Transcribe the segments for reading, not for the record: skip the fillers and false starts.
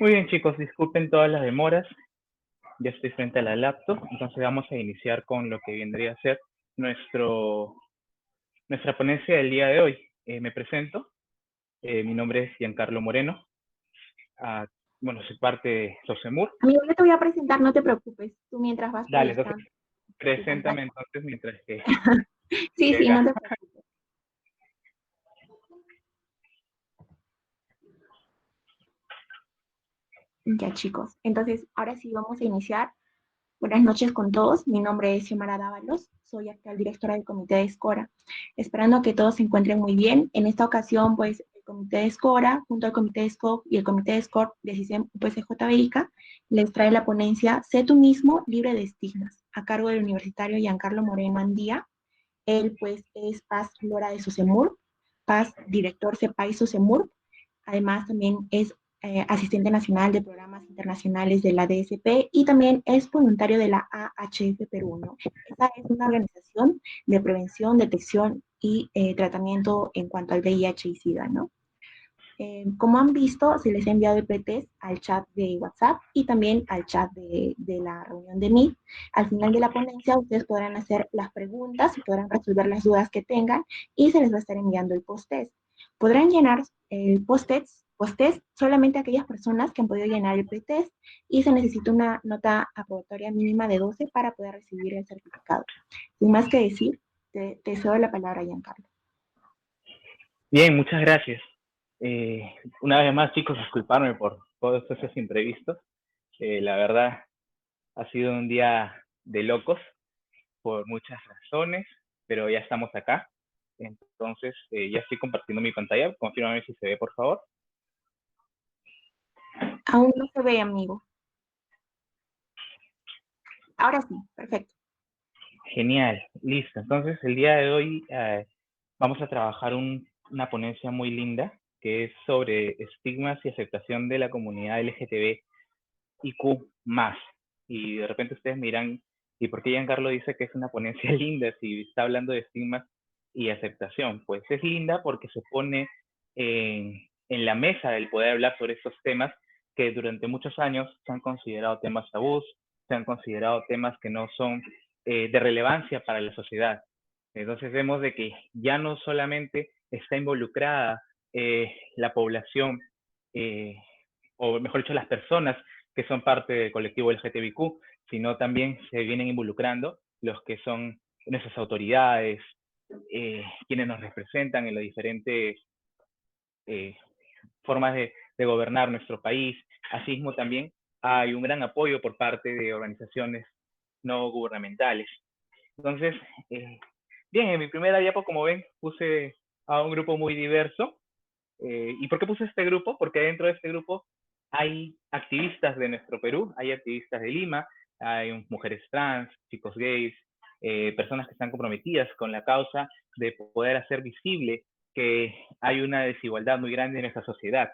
Muy bien, chicos, disculpen todas las demoras. Ya estoy frente a la laptop, entonces vamos a iniciar con lo que vendría a ser nuestro, nuestra ponencia del día de hoy. Me presento, mi nombre es Giancarlo Moreno. Ah, bueno, soy parte de Sosemur. Amigo, yo te voy a presentar, no te preocupes. Tú mientras vas Dale, entonces, proyectando tu preséntame pantalla. entonces mientras que Sí, estoy sí, no acá. te preocupes. Ya, chicos. Entonces, ahora sí vamos a iniciar. Buenas noches con todos. Mi nombre es Xiomara Dávalos. Soy actual directora del Comité de Escora. Esperando que todos se encuentren muy bien. En esta ocasión, pues, el Comité de Escora, junto al Comité de SCOP y el Comité de SCORP de CISEM UPCJBICA, les trae la ponencia Sé tú mismo, libre de estigmas, a cargo del universitario Giancarlo Moreno Andía. Él, pues, es Paz Lora de Sosemur, Paz, director CEPAI Sosemur. Además, también es asistente nacional de programas internacionales de la DSP y también es voluntario de la AHF Perú, ¿no? Esta es una organización de prevención, detección y tratamiento en cuanto al VIH y SIDA, ¿no? Como han visto, se les ha enviado el pretest al chat de WhatsApp y también al chat de la reunión de Meet. Al final de la ponencia, ustedes podrán hacer las preguntas y podrán resolver las dudas que tengan y se les va a estar enviando el post-test. Podrán llenar el post-test solamente aquellas personas que han podido llenar el pretest y se necesita una nota aprobatoria mínima de 12 para poder recibir el certificado. Sin más que decir, te cedo la palabra, Giancarlo. Bien, muchas gracias. Una vez más, chicos, disculparme por todos esos imprevistos. La verdad, ha sido un día de locos por muchas razones, pero ya estamos acá. Entonces, ya estoy compartiendo mi pantalla. Confírmame si se ve, por favor. Aún no se ve, amigo. Ahora sí, perfecto. Genial, listo. Entonces, el día de hoy vamos a trabajar una ponencia muy linda que es sobre estigmas y aceptación de la comunidad LGTB y Q más. Y de repente ustedes miran, ¿y por qué Giancarlo dice que es una ponencia linda si está hablando de estigmas y aceptación? Pues es linda porque se pone en la mesa del poder hablar sobre estos temas que durante muchos años se han considerado temas tabús, se han considerado temas que no son de relevancia para la sociedad. Entonces vemos de que ya no solamente está involucrada la población, o mejor dicho, las personas que son parte del colectivo LGTBIQ, sino también se vienen involucrando los que son nuestras autoridades, quienes nos representan en las diferentes eh, formas de gobernar nuestro país. Asimismo, también hay un gran apoyo por parte de organizaciones no gubernamentales. Entonces, bien, en mi primera diapo, como ven, puse a un grupo muy diverso. ¿Y por qué puse este grupo? Porque dentro de este grupo hay activistas de nuestro Perú, hay activistas de Lima, hay mujeres trans, chicos gays, personas que están comprometidas con la causa de poder hacer visible que hay una desigualdad muy grande en nuestra sociedad.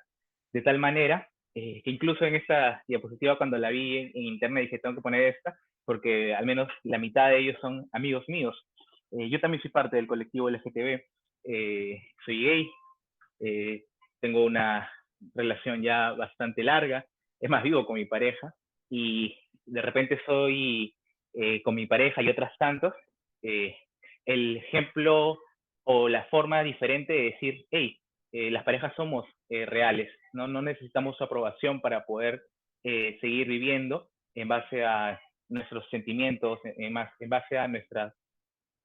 De tal manera que incluso en esta diapositiva, cuando la vi en internet, dije, tengo que poner esta, porque al menos la mitad de ellos son amigos míos. Yo también soy parte del colectivo LGTB, soy gay, eh, tengo una relación ya bastante larga, es más, vivo con mi pareja y de repente soy con mi pareja y otras tantos, eh, el ejemplo o la forma diferente de decir, hey, las parejas somos reales, no necesitamos su aprobación para poder seguir viviendo en base a nuestros sentimientos, en base a nuestras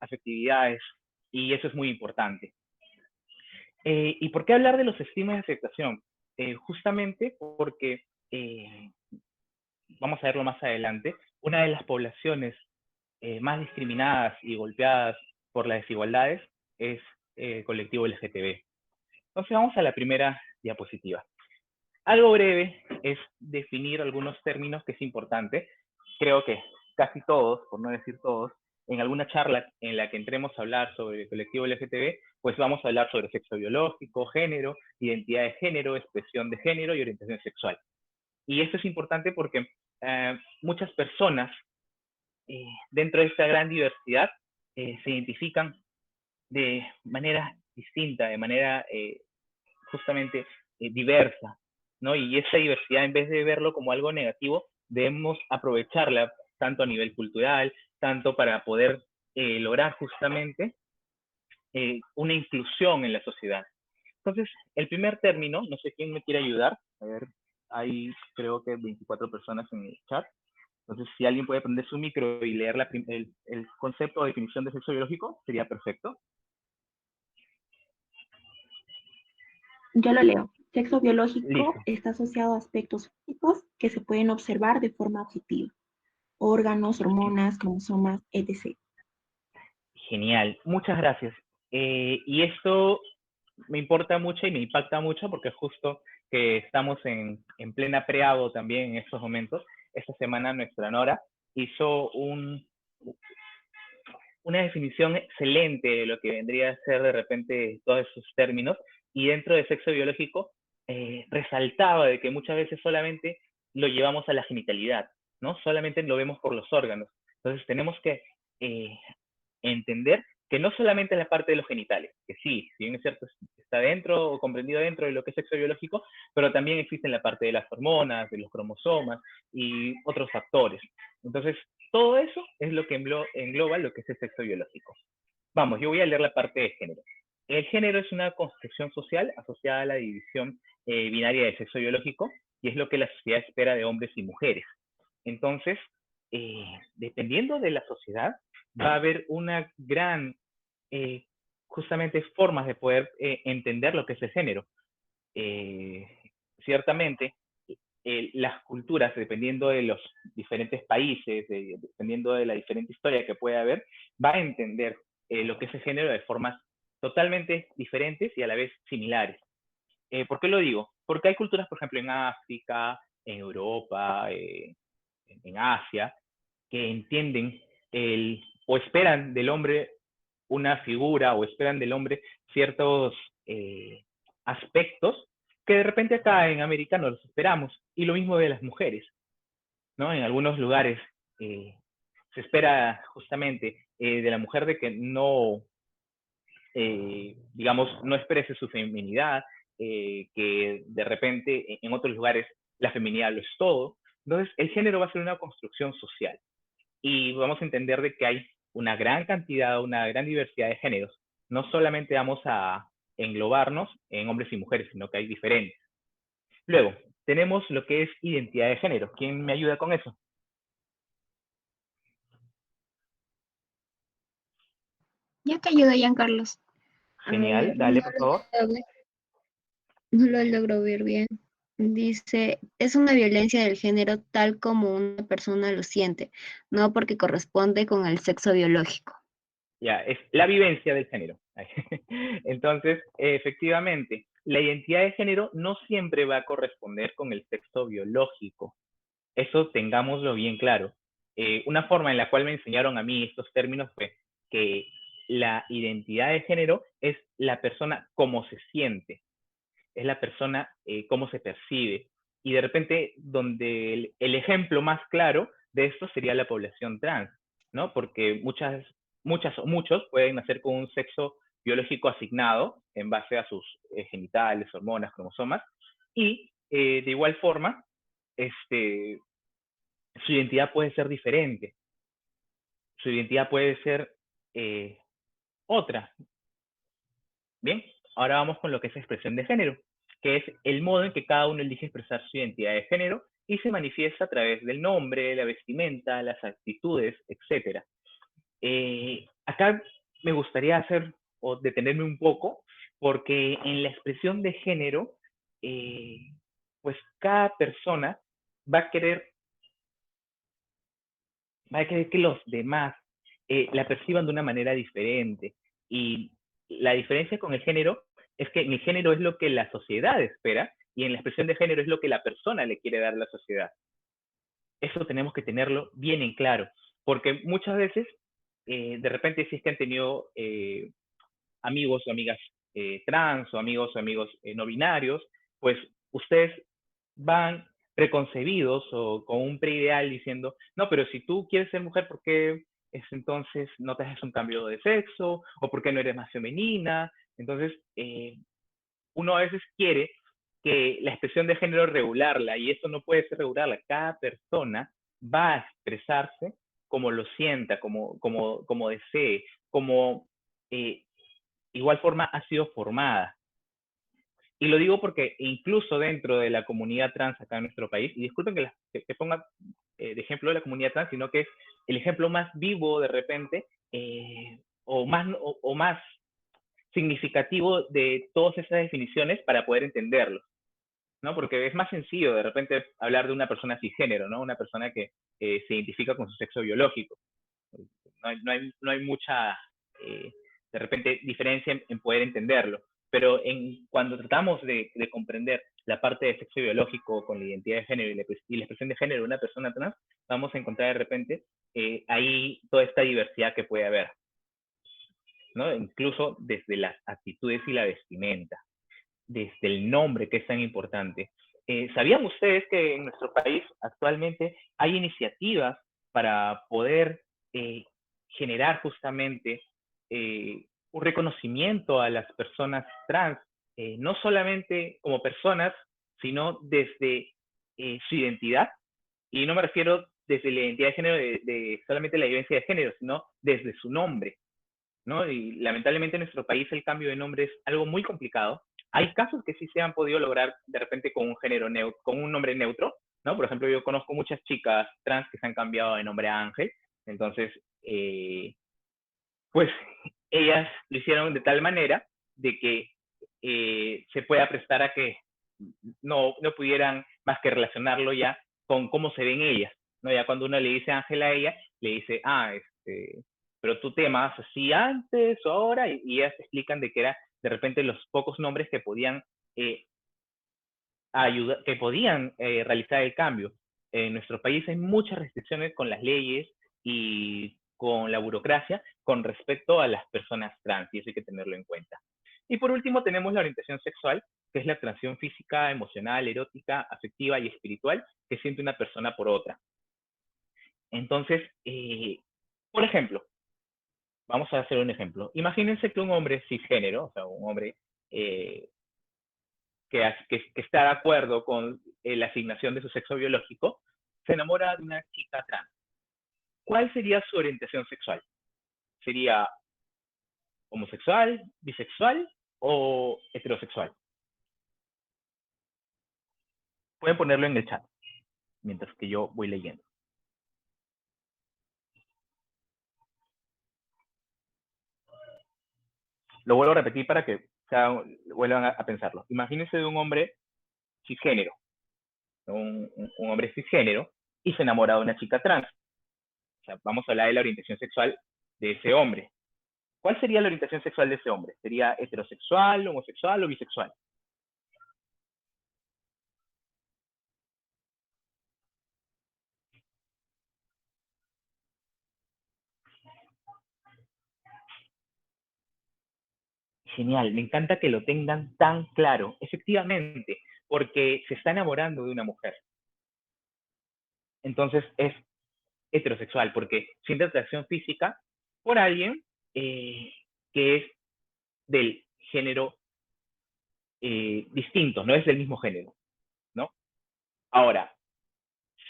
afectividades, y eso es muy importante. ¿Y por qué hablar de los estigmas de aceptación? Justamente porque, vamos a verlo más adelante, una de las poblaciones más discriminadas y golpeadas por las desigualdades es el colectivo LGTB. Entonces vamos a la primera diapositiva. Algo breve es definir algunos términos que es importante. Creo que casi todos, por no decir todos, en alguna charla en la que entremos a hablar sobre el colectivo LGTB, pues vamos a hablar sobre sexo biológico, género, identidad de género, expresión de género y orientación sexual. Y esto es importante porque muchas personas dentro de esta gran diversidad se identifican de manera distinta, de manera justamente diversa. ¿no? Y esa diversidad, en vez de verlo como algo negativo, debemos aprovecharla tanto a nivel cultural, tanto para poder lograr justamente una inclusión en la sociedad. Entonces, el primer término, no sé quién me quiere ayudar, a ver, hay creo que 24 personas en el chat, entonces si alguien puede prender su micro y leer el concepto o definición de sexo biológico, sería perfecto. Yo lo leo. Sexo biológico Listo. está asociado a aspectos físicos que se pueden observar de forma objetiva. Órganos, hormonas, cromosomas, etc. Genial, muchas gracias. Y esto me importa mucho y me impacta mucho porque justo que estamos en plena preado también en estos momentos. Esta semana nuestra Nora hizo una definición excelente de lo que vendría a ser de repente todos esos términos, y dentro de sexo biológico resaltaba de que muchas veces solamente lo llevamos a la genitalidad, ¿no? Solamente lo vemos por los órganos. Entonces tenemos que eh, entender que no solamente es la parte de los genitales, que sí, si bien es cierto, está dentro o comprendido dentro de lo que es sexo biológico, pero también existe la parte de las hormonas, de los cromosomas y otros factores. Entonces, todo eso es lo que engloba lo que es el sexo biológico. Vamos, yo voy a leer la parte de género. El género es una construcción social asociada a la división binaria del sexo biológico y es lo que la sociedad espera de hombres y mujeres. Entonces, dependiendo de la sociedad, va a haber una gran, eh, justamente, formas de poder entender lo que es el género. Eh, Ciertamente, las culturas, dependiendo de los diferentes países, dependiendo de la diferente historia que pueda haber, va a entender lo que es el género de formas totalmente diferentes y a la vez similares. ¿Por qué lo digo? Porque hay culturas, por ejemplo, en África, en Europa, en Asia, que entienden o esperan del hombre una figura o esperan del hombre ciertos aspectos que de repente acá en América no los esperamos. Y lo mismo de las mujeres, ¿no? En algunos lugares se espera justamente de la mujer de que no, digamos, no exprese su feminidad, que de repente en otros lugares la feminidad lo es todo. Entonces, el género va a ser una construcción social y vamos a entender de que hay una gran cantidad, una gran diversidad de géneros. No solamente vamos a englobarnos en hombres y mujeres, sino que hay diferentes. Luego, tenemos lo que es identidad de género. ¿Quién me ayuda con eso? Ya te ayudo, Carlos. A Genial, ver, dale por favor. no lo logro ver bien. Dice, es una violencia del género tal como una persona lo siente, no porque corresponde con el sexo biológico. Ya, es la vivencia del género. Entonces, efectivamente, la identidad de género no siempre va a corresponder con el sexo biológico. Eso tengámoslo bien claro. Una forma en la cual me enseñaron a mí estos términos fue que la identidad de género es la persona cómo se siente, es la persona cómo se percibe. Y de repente, donde el ejemplo más claro de esto sería la población trans, ¿no? Porque muchas o muchos pueden nacer con un sexo biológico asignado en base a sus genitales, hormonas, cromosomas, y de igual forma, su identidad puede ser diferente, su identidad puede ser eh, otra. Bien, ahora vamos con lo que es expresión de género, que es el modo en que cada uno elige expresar su identidad de género y se manifiesta a través del nombre, la vestimenta, las actitudes, etc. Acá me gustaría hacer o detenerme un poco, porque en la expresión de género, eh, pues cada persona va a querer va a querer que los demás la perciban de una manera diferente. Y la diferencia con el género es que en el género es lo que la sociedad espera y en la expresión de género es lo que la persona le quiere dar a la sociedad. Eso tenemos que tenerlo bien en claro, porque muchas veces, de repente, si es que han tenido amigos o amigas trans o amigos no binarios, pues ustedes van preconcebidos o con un preideal diciendo, no, pero si tú quieres ser mujer, ¿por qué entonces no te haces un cambio de sexo? ¿O por qué no eres más femenina? Entonces, uno a veces quiere que la expresión de género regularla, y eso no puede ser regularla. Cada persona va a expresarse como lo sienta, como desee, como igual forma ha sido formada. Y lo digo porque incluso dentro de la comunidad trans acá en nuestro país, y disculpen que ponga de ejemplo de la comunidad trans, sino que es el ejemplo más vivo de repente, o más significativo de todas esas definiciones para poder entenderlo, ¿no? Porque es más sencillo de repente hablar de una persona cisgénero, ¿no? Una persona que se identifica con su sexo biológico. No hay mucha, de repente, diferencia en poder entenderlo. Pero cuando tratamos de comprender la parte de sexo biológico con la identidad de género y la expresión de género de una persona trans, vamos a encontrar de repente ahí toda esta diversidad que puede haber, ¿no? Incluso desde las actitudes y la vestimenta, desde el nombre, que es tan importante. ¿Sabían ustedes que en nuestro país actualmente hay iniciativas para poder generar justamente un reconocimiento a las personas trans, no solamente como personas, sino desde su identidad? Y no me refiero desde la identidad de género de solamente la vivencia de género, sino desde su nombre, ¿no? Y lamentablemente en nuestro país el cambio de nombre es algo muy complicado. Hay casos que sí se han podido lograr de repente con un género neutro, con un nombre neutro, ¿no? Por ejemplo, yo conozco muchas chicas trans que se han cambiado de nombre a Ángel, entonces, pues ellas lo hicieron de tal manera de que se pueda prestar a que no pudieran más que relacionarlo ya con cómo se ven ellas, ¿no? Ya cuando uno le dice Ángel a ella, le dice, pero tú te llamabas así antes o ahora, y ellas explican de que era de repente los pocos nombres que podían realizar el cambio. En nuestro país hay muchas restricciones con las leyes y con la burocracia con respecto a las personas trans, y eso hay que tenerlo en cuenta. Y por último tenemos la orientación sexual, que es la atracción física, emocional, erótica, afectiva y espiritual que siente una persona por otra. Entonces, por ejemplo, vamos a hacer un ejemplo. Imagínense que un hombre cisgénero, o sea, un hombre que está de acuerdo con la asignación de su sexo biológico, se enamora de una chica trans. ¿Cuál sería su orientación sexual? ¿Sería homosexual, bisexual o heterosexual? Pueden ponerlo en el chat mientras que yo voy leyendo. Lo vuelvo a repetir para que vuelvan a pensarlo. Imagínense de un hombre cisgénero, un hombre cisgénero, y se enamora de una chica trans. O sea, vamos a hablar de la orientación sexual de ese hombre. ¿Cuál sería la orientación sexual de ese hombre? ¿Sería heterosexual, homosexual o bisexual? Genial, me encanta que lo tengan tan claro. Efectivamente, porque se está enamorando de una mujer. Entonces es heterosexual, porque siente atracción física por alguien que es del género distinto, no es del mismo género, ¿no? Ahora,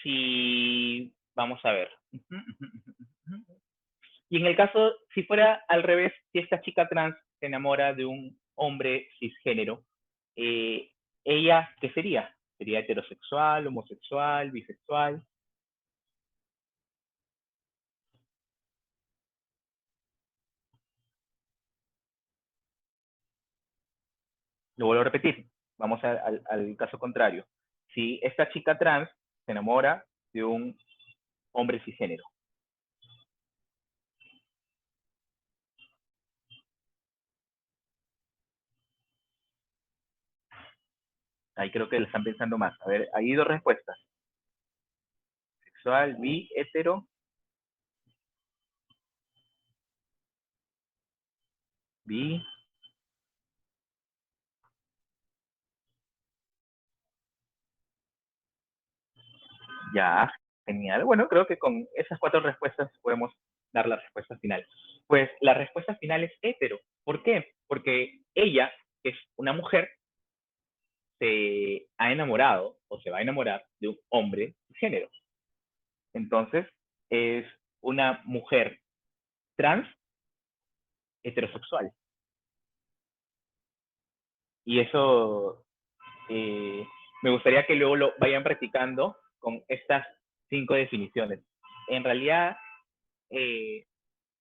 si vamos a ver. Y en el caso, si fuera al revés, si esta chica trans se enamora de un hombre cisgénero, ¿ella qué sería? ¿Sería heterosexual, homosexual, bisexual? Lo vuelvo a repetir. Vamos al caso contrario. Si esta chica trans se enamora de un hombre cisgénero, ahí creo que le están pensando más. A ver, hay dos respuestas. Sexual, bi, hetero, bi. Ya, genial. Bueno, creo que con esas cuatro respuestas podemos dar la respuesta final. Pues la respuesta final es hetero. ¿Por qué? Porque ella, que es una mujer, se ha enamorado o se va a enamorar de un hombre género. Entonces, es una mujer trans heterosexual. Y eso me gustaría que luego lo vayan practicando con estas 5 definiciones. En realidad,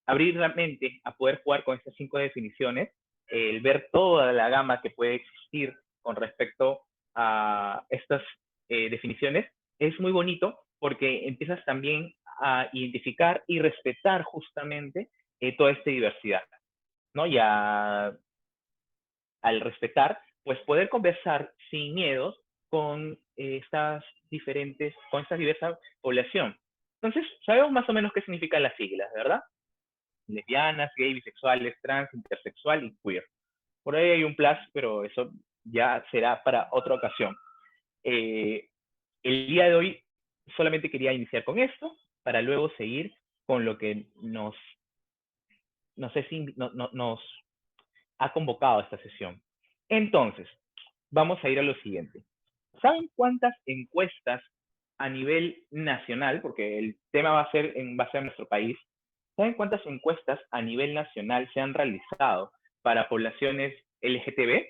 abrir la mente a poder jugar con estas 5 definiciones, el ver toda la gama que puede existir con respecto a estas definiciones, es muy bonito porque empiezas también a identificar y respetar justamente toda esta diversidad, ¿no? Y al respetar, pues poder conversar sin miedos con esta diversa población. Entonces, sabemos más o menos qué significan las siglas, ¿verdad? Lesbianas, gay, bisexuales, trans, intersexual y queer. Por ahí hay un plus, pero eso ya será para otra ocasión. El día de hoy solamente quería iniciar con esto, para luego seguir con lo que nos ha convocado a esta sesión. Entonces, vamos a ir a lo siguiente. ¿Saben cuántas encuestas a nivel nacional, porque el tema va a ser en base a nuestro país, ¿saben cuántas encuestas a nivel nacional se han realizado para poblaciones LGTB?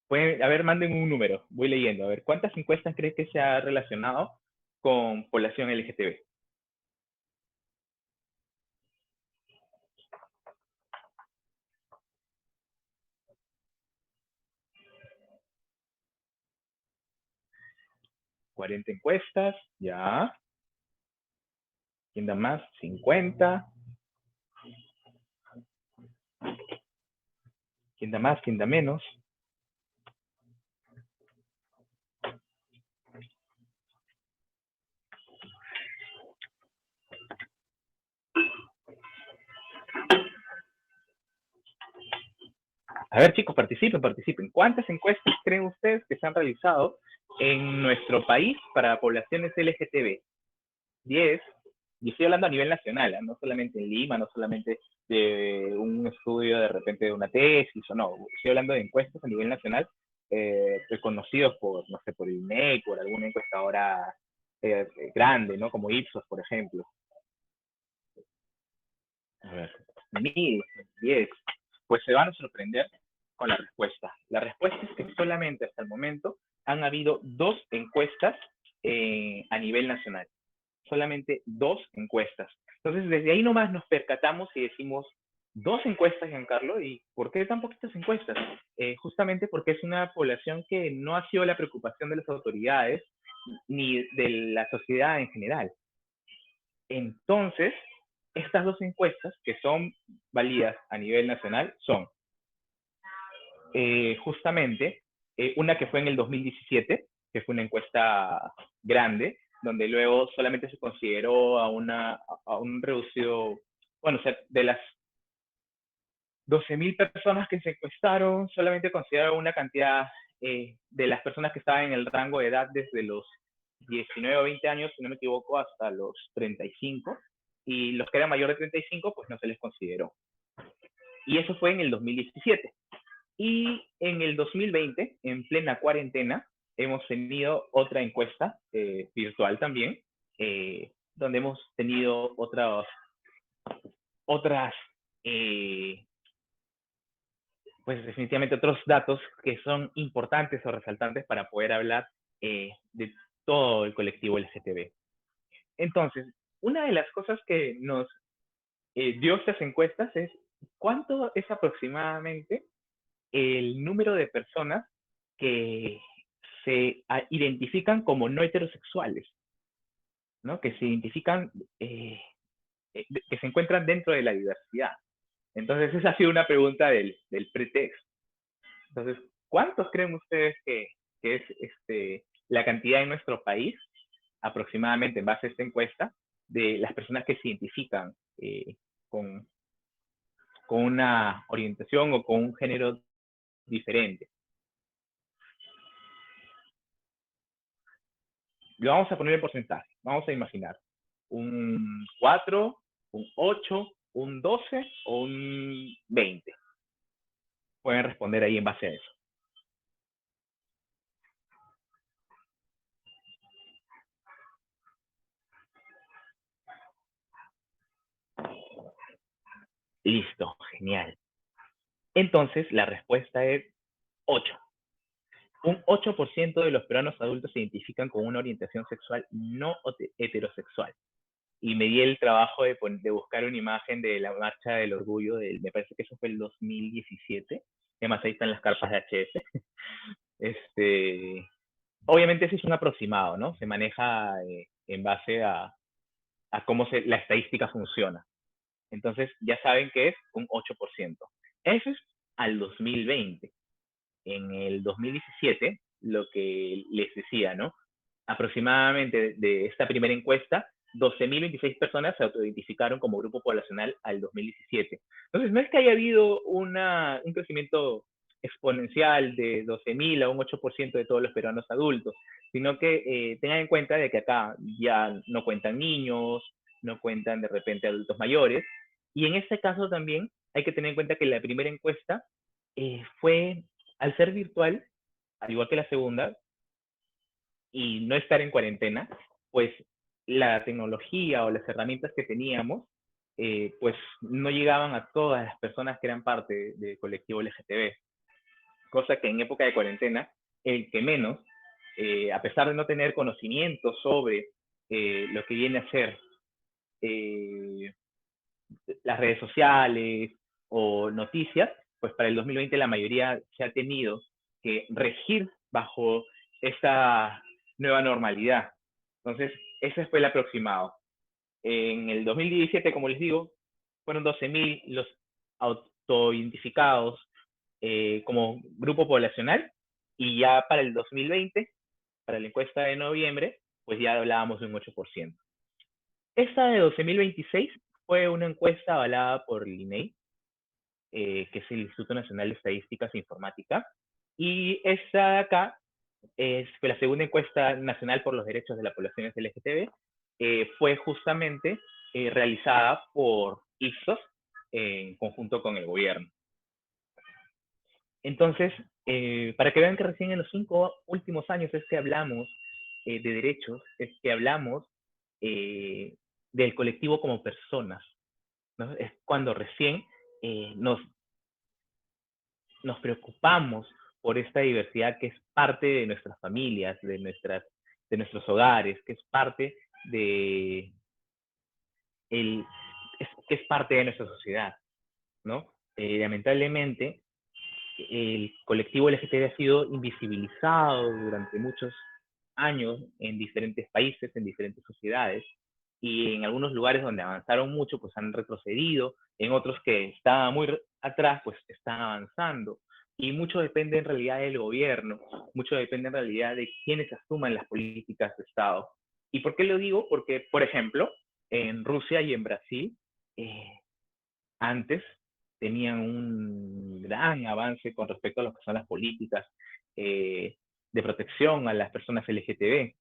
Pueden, a ver, manden un número, voy leyendo. A ver, ¿cuántas encuestas crees que se ha relacionado con población LGTB? ¿40 encuestas? Ya. ¿Quién da más? 50. ¿Quién da más? ¿Quién da menos? A ver, chicos, participen. ¿Cuántas encuestas creen ustedes que se han realizado en nuestro país para poblaciones LGTB? 10. Y estoy hablando a nivel nacional, ¿eh? No solamente en Lima, no solamente de un estudio de repente de una tesis o no. Estoy hablando de encuestas a nivel nacional reconocidos por, no sé, por el INEC, por alguna encuestadora grande, ¿no? Como Ipsos, por ejemplo. A ver, 10. Pues se van a sorprender con la respuesta. La respuesta es que solamente hasta el momento han habido 2 encuestas a nivel nacional. Solamente 2 encuestas. Entonces, desde ahí nomás nos percatamos y decimos, 2 encuestas, Giancarlo, ¿y por qué tan poquitas encuestas? Justamente porque es una población que no ha sido la preocupación de las autoridades ni de la sociedad en general. Entonces, estas 2 encuestas, que son válidas a nivel nacional, son justamente una que fue en el 2017, que fue una encuesta grande, donde luego solamente se consideró a un reducido, bueno, o sea, de las 12.000 personas que se encuestaron, solamente consideraron una cantidad de las personas que estaban en el rango de edad desde los 19 o 20 años, si no me equivoco, hasta los 35, y los que eran mayor de 35, pues no se les consideró. Y eso fue en el 2017. Y en el 2020, en plena cuarentena, hemos tenido otra encuesta virtual también, donde hemos tenido otras pues definitivamente otros datos que son importantes o resaltantes para poder hablar de todo el colectivo LGTB. Entonces, una de las cosas que nos dio estas encuestas es cuánto es aproximadamente el número de personas que se identifican como no heterosexuales, ¿no? Que se identifican, que se encuentran dentro de la diversidad. Entonces, esa ha sido una pregunta del pretexto. Entonces, ¿cuántos creen ustedes que es la cantidad en nuestro país, aproximadamente en base a esta encuesta, de las personas que se identifican con una orientación o con un género diferente? Lo vamos a poner en porcentaje. Vamos a imaginar un 4, un 8, un 12 o un 20. pueden responder ahí en base a eso. Listo, genial. Entonces, la respuesta es 8. Un 8% de los peruanos adultos se identifican con una orientación sexual no heterosexual. Y me di el trabajo de buscar una imagen de la Marcha del Orgullo, me parece que eso fue el 2017. Además, ahí están las carpas de HS. Obviamente ese es un aproximado, ¿no? Se maneja en base a cómo la estadística funciona. Entonces, ya saben que es un 8%. Eso es al 2020. En el 2017, lo que les decía, ¿no? Aproximadamente de esta primera encuesta, 12.026 personas se autoidentificaron como grupo poblacional al 2017. Entonces, no es que haya habido un crecimiento exponencial de 12.000 a un 8% de todos los peruanos adultos, sino que tengan en cuenta de que acá ya no cuentan niños, no cuentan de repente adultos mayores, y en este caso también hay que tener en cuenta que la primera encuesta fue, al ser virtual, al igual que la segunda, y no estar en cuarentena, pues la tecnología o las herramientas que teníamos, pues no llegaban a todas las personas que eran parte del colectivo LGTB. Cosa que en época de cuarentena, el que menos, a pesar de no tener conocimiento sobre lo que viene a ser las redes sociales o noticias, pues para el 2020 la mayoría se ha tenido que regir bajo esta nueva normalidad. Entonces, ese fue el aproximado. En el 2017, como les digo, fueron 12.000 los autoidentificados como grupo poblacional, y ya para el 2020, para la encuesta de noviembre, pues ya hablábamos de un 8%. Esta de 12.026 fue una encuesta avalada por el INEI, que es el Instituto Nacional de Estadísticas e Informática, y esta de acá fue la segunda encuesta nacional por los derechos de la población LGTB, fue justamente realizada por Ipsos en conjunto con el gobierno. Entonces, para que vean que recién en los 5 últimos años es que hablamos de derechos, es que hablamos del colectivo como personas, ¿no? Es cuando recién nos preocupamos por esta diversidad que es parte de nuestras familias, de nuestros hogares, que es parte que es parte de nuestra sociedad, ¿no? Lamentablemente, el colectivo LGTB ha sido invisibilizado durante muchos años en diferentes países, en diferentes sociedades, y en algunos lugares donde avanzaron mucho, pues han retrocedido, en otros que estaban muy atrás, pues están avanzando, y mucho depende en realidad del gobierno, mucho depende en realidad de quienes asuman las políticas de Estado. ¿Y por qué lo digo? Porque, por ejemplo, en Rusia y en Brasil, antes tenían un gran avance con respecto a lo que son las políticas de protección a las personas LGTB.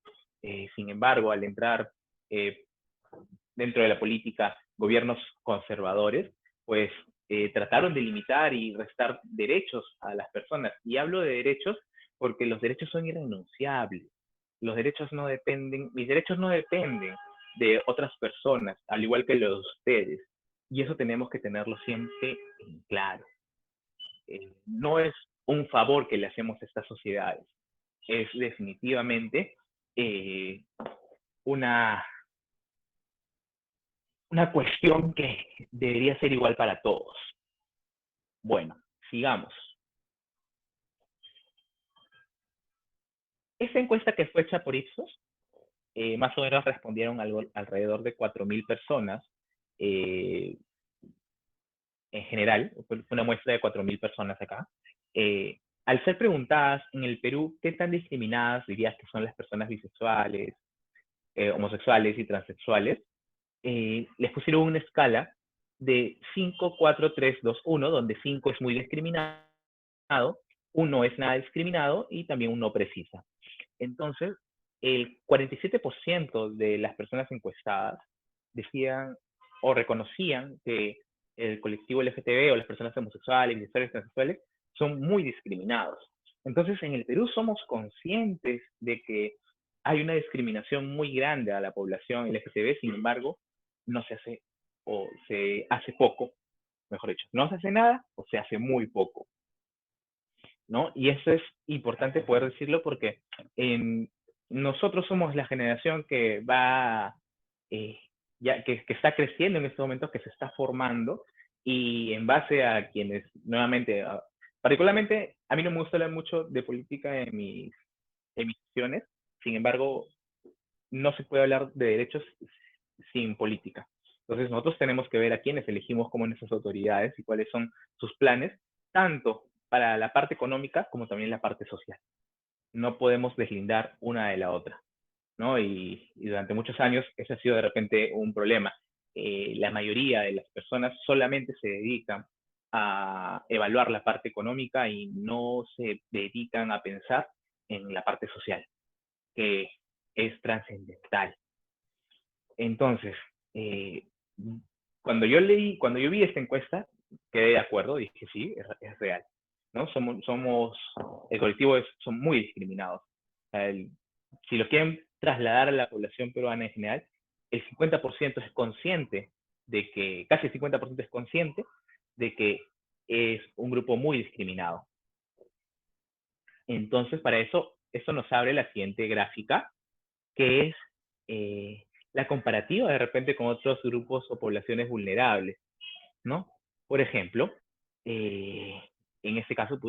Sin embargo, al entrar dentro de la política gobiernos conservadores, pues trataron de limitar y restar derechos a las personas. Y hablo de derechos porque los derechos son irrenunciables. Los derechos no dependen, mis derechos no dependen de otras personas, al igual que los de ustedes. Y eso tenemos que tenerlo siempre en claro. No es un favor que le hacemos a estas sociedades, es definitivamente una cuestión que debería ser igual para todos. Bueno, sigamos. Esta encuesta que fue hecha por Ipsos, más o menos respondieron alrededor de 4.000 personas, en general, fue una muestra de 4.000 personas acá. Al ser preguntadas en el Perú, ¿qué tan discriminadas dirías que son las personas bisexuales, homosexuales y transexuales? Les pusieron una escala de 5, 4, 3, 2, 1, donde 5 es muy discriminado, 1 es nada discriminado y también 1 precisa. Entonces, el 47% de las personas encuestadas decían o reconocían que el colectivo LGTB o las personas homosexuales, bisexuales, transexuales son muy discriminados. Entonces, en el Perú somos conscientes de que hay una discriminación muy grande a la población LGTB, sin embargo, no se hace, o se hace poco, mejor dicho, no se hace nada o se hace muy poco, ¿no? Y eso es importante poder decirlo porque nosotros somos la generación que va, que está creciendo en este momento, que se está formando, y en base a quienes, nuevamente, particularmente, a mí no me gusta hablar mucho de política en mis sesiones, sin embargo, no se puede hablar de derechos sin política. Entonces nosotros tenemos que ver a quiénes elegimos como nuestras autoridades y cuáles son sus planes, tanto para la parte económica como también la parte social. No podemos deslindar una de la otra, ¿no? Y durante muchos años ese ha sido de repente un problema. La mayoría de las personas solamente se dedican a evaluar la parte económica y no se dedican a pensar en la parte social, que es trascendental. Entonces, cuando yo vi esta encuesta, quedé de acuerdo, dije sí, es real, ¿no? El colectivo son muy discriminados. Si lo quieren trasladar a la población peruana en general, el 50% es consciente de que, casi el 50% es consciente de que es un grupo muy discriminado. Entonces, para eso nos abre la siguiente gráfica, que es la comparativa de repente con otros grupos o poblaciones vulnerables, ¿no? Por ejemplo, en este caso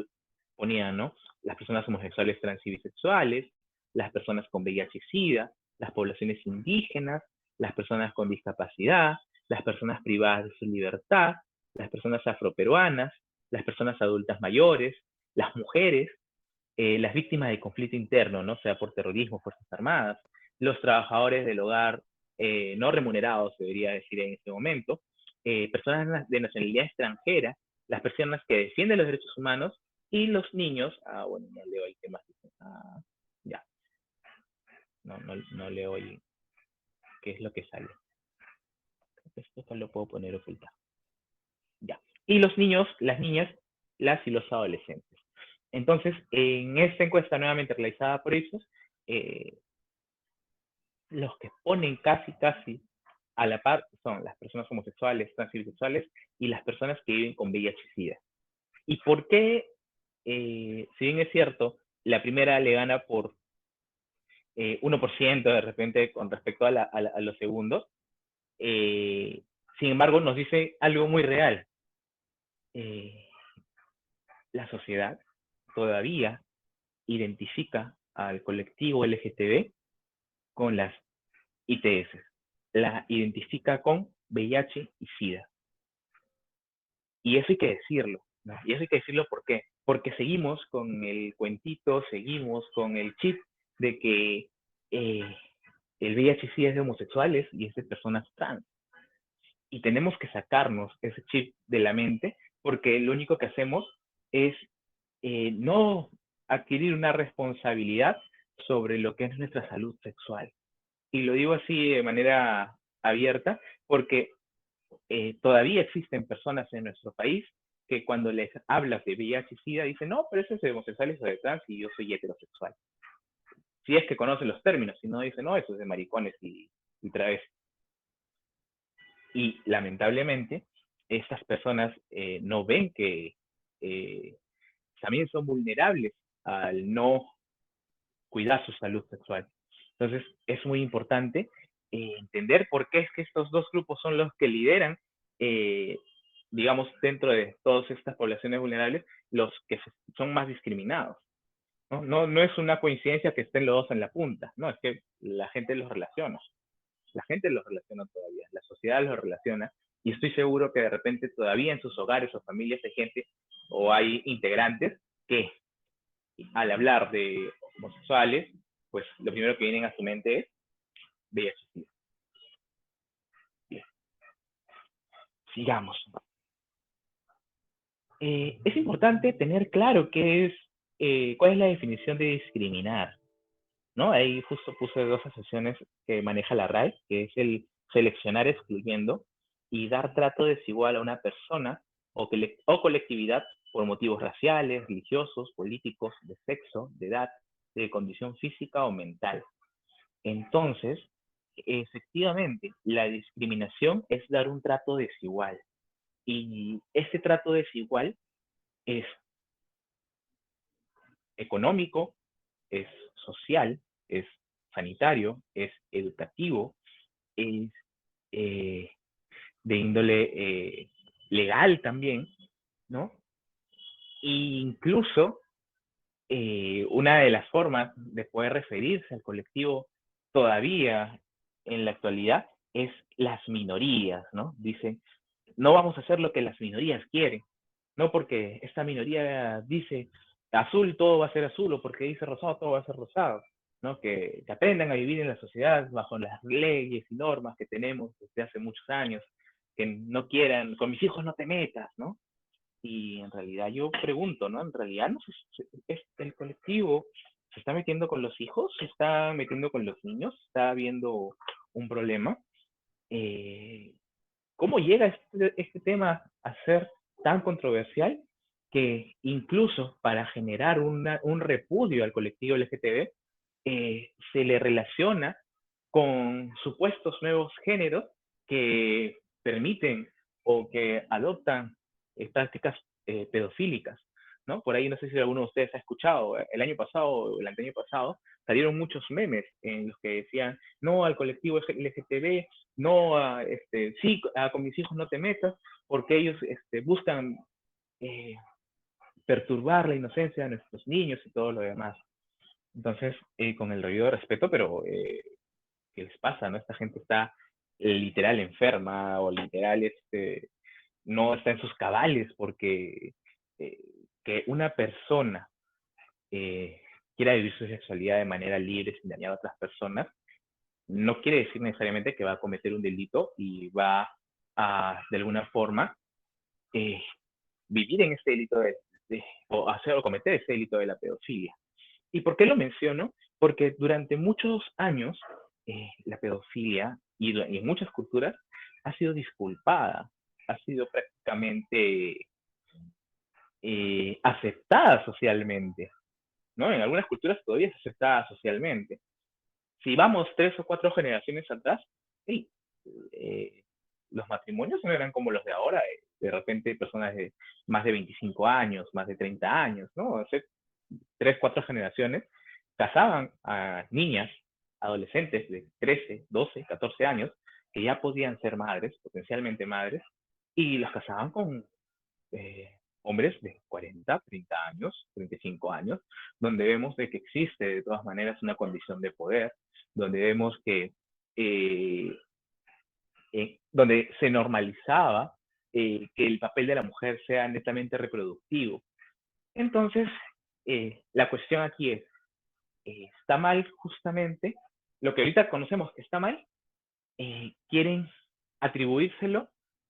ponían, ¿no? Las personas homosexuales, trans y bisexuales, las personas con VIH y SIDA, las poblaciones indígenas, las personas con discapacidad, las personas privadas de su libertad, las personas afroperuanas, las personas adultas mayores, las mujeres, las víctimas de conflicto interno, ¿no? Sea por terrorismo, fuerzas armadas, los trabajadores del hogar no remunerados, debería decir en este momento, personas de nacionalidad extranjera, las personas que defienden los derechos humanos y los niños. Bueno, no leo ahí qué más dicen. Ya. No leo ahí qué es lo que sale. Esto lo puedo poner ocultado. Ya. Y los niños, las niñas, las y los adolescentes. Entonces, en esta encuesta nuevamente realizada por Ipsos, los que ponen casi a la par son las personas homosexuales, trans y bisexuales y las personas que viven con VIH y SIDA. ¿Y por qué, si bien es cierto, la primera le gana por 1% de repente con respecto a los segundos? Sin embargo, nos dice algo muy real. La sociedad todavía identifica al colectivo LGTB con las ITS, la identifica con VIH y SIDA. Y eso hay que decirlo, ¿no? Y eso hay que decirlo ¿por qué? Porque seguimos con el cuentito, seguimos con el chip de que el VIH y SIDA es de homosexuales y es de personas trans. Y tenemos que sacarnos ese chip de la mente porque lo único que hacemos es no adquirir una responsabilidad sobre lo que es nuestra salud sexual. Y lo digo así de manera abierta porque todavía existen personas en nuestro país que cuando les hablas de VIH y SIDA dicen, no, pero eso es de homosexuales o de trans y yo soy heterosexual. Si es que conocen los términos, si no dicen, no, eso es de maricones y travestis. Y lamentablemente, estas personas no ven que también son vulnerables al no cuidar su salud sexual. Entonces, es muy importante entender por qué es que estos dos grupos son los que lideran, digamos, dentro de todas estas poblaciones vulnerables, los que son más discriminados. No es una coincidencia que estén los dos en la punta, no, es que la gente los relaciona. La gente los relaciona todavía, la sociedad los relaciona, y estoy seguro que de repente todavía en sus hogares o familias hay gente o hay integrantes que al hablar de homosexuales, pues lo primero que viene a su mente es VIH. Bien. Sigamos. Es importante tener claro cuál es la definición de discriminar, ¿no? Ahí justo puse dos asociaciones que maneja la RAE, que es el seleccionar excluyendo y dar trato desigual a una persona o colectividad por motivos raciales, religiosos, políticos, de sexo, de edad, de condición física o mental. Entonces, efectivamente, la discriminación es dar un trato desigual. Y ese trato desigual es económico, es social, es sanitario, es educativo, es eh, de índole legal también, ¿no? E incluso una de las formas de poder referirse al colectivo todavía en la actualidad es las minorías, ¿no? Dicen, no vamos a hacer lo que las minorías quieren, no porque esta minoría dice azul todo va a ser azul o porque dice rosado todo va a ser rosado, ¿no? Que aprendan a vivir en la sociedad bajo las leyes y normas que tenemos desde hace muchos años, que no quieran, con mis hijos no te metas, ¿no? Y en realidad yo pregunto, ¿no? En realidad no es el colectivo se está metiendo con los hijos, se está metiendo con los niños, está habiendo un problema. Eh, ¿Cómo llega este tema a ser tan controversial que incluso para generar un repudio al colectivo LGTB se le relaciona con supuestos nuevos géneros que permiten o que adoptan prácticas pedofílicas, ¿no? Por ahí no sé si alguno de ustedes ha escuchado, el año pasado o el anteaño pasado salieron muchos memes en los que decían no al colectivo LGTB, no a, sí, con mis hijos no te metas, porque ellos buscan eh, perturbar la inocencia de nuestros niños y todo lo demás. Entonces, con el debido respeto, pero ¿qué les pasa? ¿No? Esta gente está literal enferma o literal no está en sus cabales porque eh, que una persona eh, quiera vivir su sexualidad de manera libre sin dañar a otras personas, no quiere decir necesariamente que va a cometer un delito y va a, de alguna forma, eh, vivir en este delito o hacer o cometer este delito de la pedofilia. ¿Y por qué lo menciono? Porque durante muchos años la pedofilia y en muchas culturas ha sido disculpada, ha sido prácticamente aceptada socialmente, ¿no? En algunas culturas todavía es aceptada socialmente. Si vamos 3 o 4 generaciones atrás, sí, eh, los matrimonios no eran como los de ahora, de repente personas de más de 25 años, más de 30 años, ¿no? Hace 3, 4 generaciones casaban a niñas, adolescentes de 13, 12, 14 años, que ya podían ser madres, potencialmente madres, y las casaban con hombres de 40, 30 años, 35 años, donde vemos de que existe de todas maneras una condición de poder, donde vemos que, donde se normalizaba que el papel de la mujer sea netamente reproductivo. Entonces, la cuestión aquí es, ¿está mal justamente lo que ahorita conocemos que está mal? Quieren atribuírselo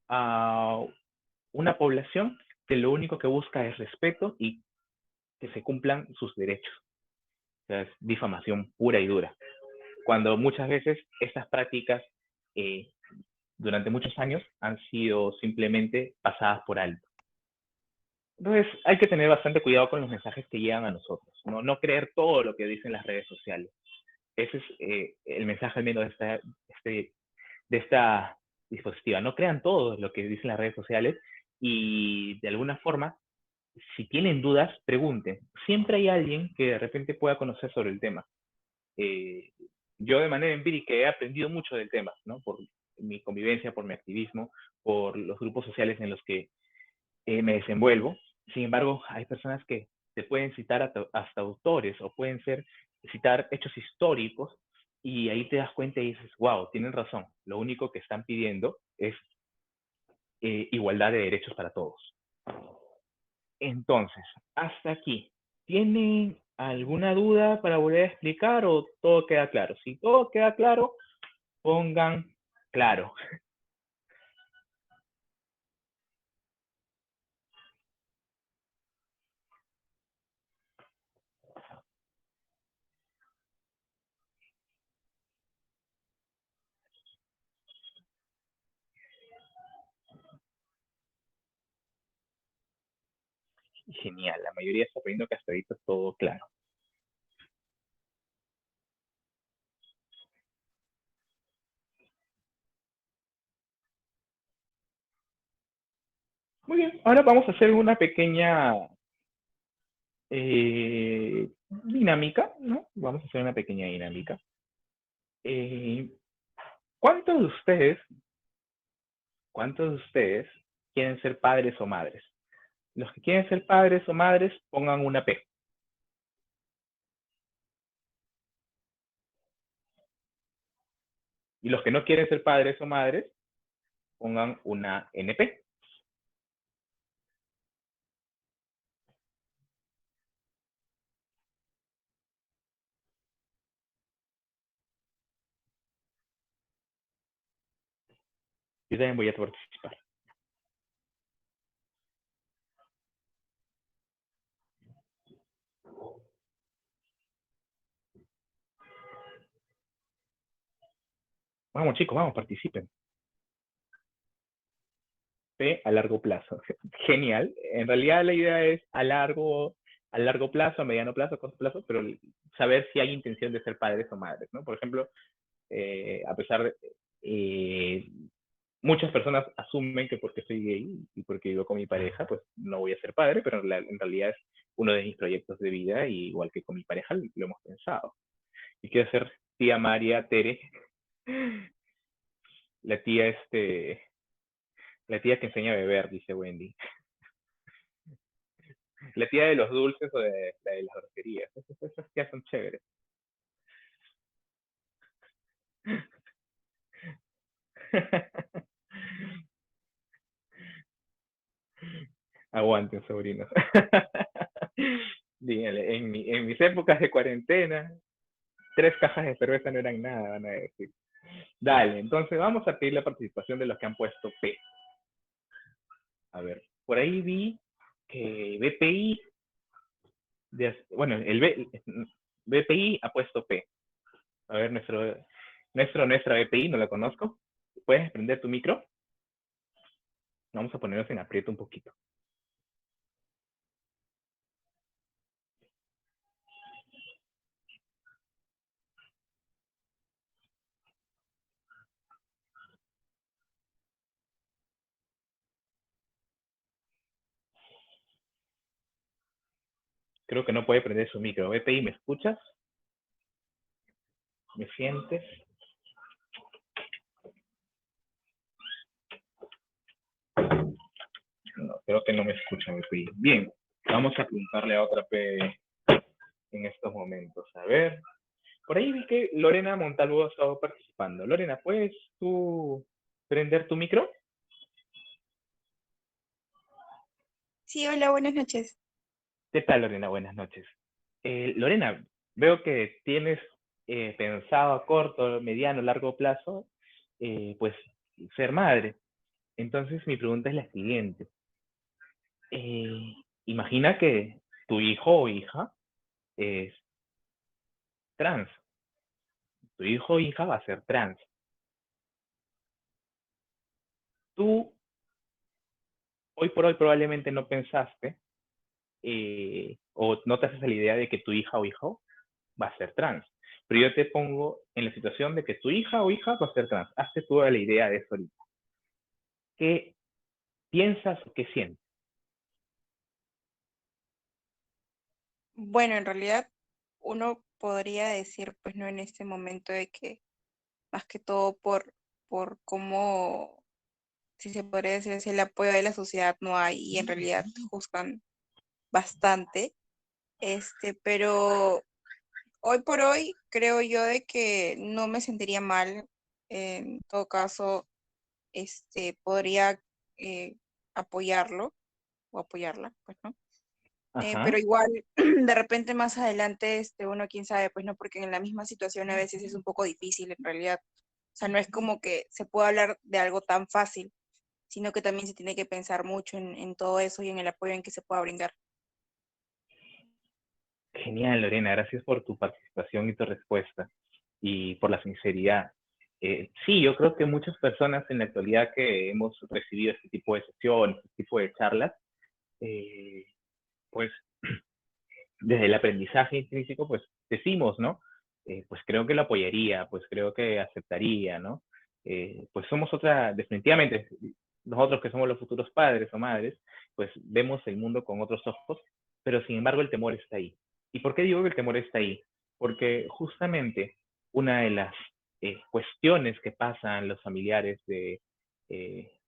a una población que lo único que busca es respeto y que se cumplan sus derechos. O sea, es difamación pura y dura. Cuando muchas veces estas prácticas eh, durante muchos años han sido simplemente pasadas por alto. Entonces hay que tener bastante cuidado con los mensajes que llegan a nosotros, no creer todo lo que dicen las redes sociales. Ese es el mensaje al menos de esta dispositiva. No crean todo lo que dicen las redes sociales y de alguna forma, si tienen dudas, pregunten. Siempre hay alguien que de repente pueda conocer sobre el tema. Eh, yo de manera empírica he aprendido mucho del tema, ¿no? Por mi convivencia, por mi activismo, por los grupos sociales en los que me desenvuelvo. Sin embargo, hay personas que te pueden citar hasta autores o pueden citar hechos históricos y ahí te das cuenta y dices, wow, tienen razón. Lo único que están pidiendo es igualdad de derechos para todos. Entonces, hasta aquí. ¿Tienen alguna duda para volver a explicar o todo queda claro? Si todo queda claro, pongan claro. Genial, la mayoría está poniendo que hasta ahorita todo claro. Muy bien, ahora vamos a hacer una pequeña dinámica, ¿no? Vamos a hacer una pequeña dinámica. Eh, ¿cuántos de ustedes quieren ser padres o madres? Los que quieren ser padres o madres, pongan una P. Y los que no quieren ser padres o madres, pongan una NP. Yo también voy a participar. Vamos chicos, vamos, participen. P a largo plazo. Genial. En realidad la idea es a largo plazo, a mediano plazo, a corto plazo, pero saber si hay intención de ser padres o madres, ¿no? Por ejemplo, a pesar de... muchas personas asumen que porque soy gay y porque vivo con mi pareja, pues no voy a ser padre, pero en realidad es uno de mis proyectos de vida y igual que con mi pareja lo hemos pensado. Y quiero ser tía María Tere, la tía la tía que enseña a beber, dice Wendy. La tía de los dulces o de las groserías. Esas tías son chéveres. Aguanten, sobrinos. Díganle, en mis épocas de cuarentena, 3 cajas de cerveza no eran nada, van a decir. Dale, entonces vamos a pedir la participación de los que han puesto P. A ver, por ahí vi que BPI, bueno, BPI ha puesto P. A ver, nuestra BPI, no la conozco. ¿Puedes prender tu micro? Vamos a ponernos en aprieto un poquito. Creo que no puede prender su micro. BPI, ¿me escuchas? ¿Me sientes? No, creo que no me escucha BPI. Bien, vamos a apuntarle a otra P en estos momentos. A ver. Por ahí vi que Lorena Montalvo ha estado participando. Lorena, ¿puedes tú prender tu micro? Sí, hola, buenas noches. ¿Qué tal, Lorena? Buenas noches. Lorena, veo que tienes pensado a corto, mediano, largo plazo, pues ser madre. Entonces mi pregunta es la siguiente. Imagina que tu hijo o hija es trans. Tu hijo o hija va a ser trans. Tú hoy por hoy probablemente no pensaste o no te haces la idea de que tu hija o hijo va a ser trans. Pero yo te pongo en la situación de que tu hija o hija va a ser trans. Hazte tú la idea de eso ahorita. ¿Qué piensas o qué sientes? Bueno, en realidad uno podría decir, pues no en este momento de que más que todo por cómo, si se podría decir así, el apoyo de la sociedad no hay y en realidad juzgan bastante. Pero hoy por hoy creo yo de que no me sentiría mal. En todo caso, podría apoyarlo o apoyarla, pues, ¿no? Pero Ajá. igual, de repente más adelante, uno quién sabe, pues no, porque en la misma situación a veces es un poco difícil en realidad. O sea, no es como que se pueda hablar de algo tan fácil, sino que también se tiene que pensar mucho en todo eso y en el apoyo en que se pueda brindar. Genial, Lorena. Gracias por tu participación y tu respuesta y por la sinceridad. Sí, yo creo que muchas personas en la actualidad que hemos recibido este tipo de sesiones, este tipo de charlas, eh, pues desde el aprendizaje intrínseco, pues decimos, ¿no? Pues creo que lo apoyaría, pues creo que aceptaría, ¿no? Pues somos definitivamente, nosotros que somos los futuros padres o madres, pues vemos el mundo con otros ojos, pero sin embargo el temor está ahí. ¿Y por qué digo que el temor está ahí? Porque justamente una de las cuestiones que pasan los familiares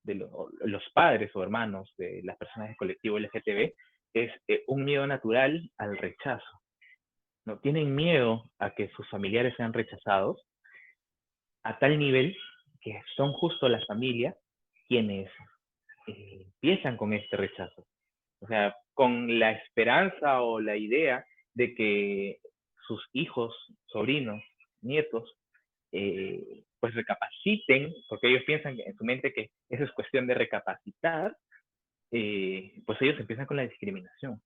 los padres o hermanos de las personas del colectivo LGTB es un miedo natural al rechazo. ¿No? Tienen miedo a que sus familiares sean rechazados a tal nivel que son justo las familias quienes empiezan con este rechazo. O sea, con la esperanza o la idea de que sus hijos, sobrinos, nietos, pues recapaciten, porque ellos piensan en su mente que eso es cuestión de recapacitar, pues ellos empiezan con la discriminación.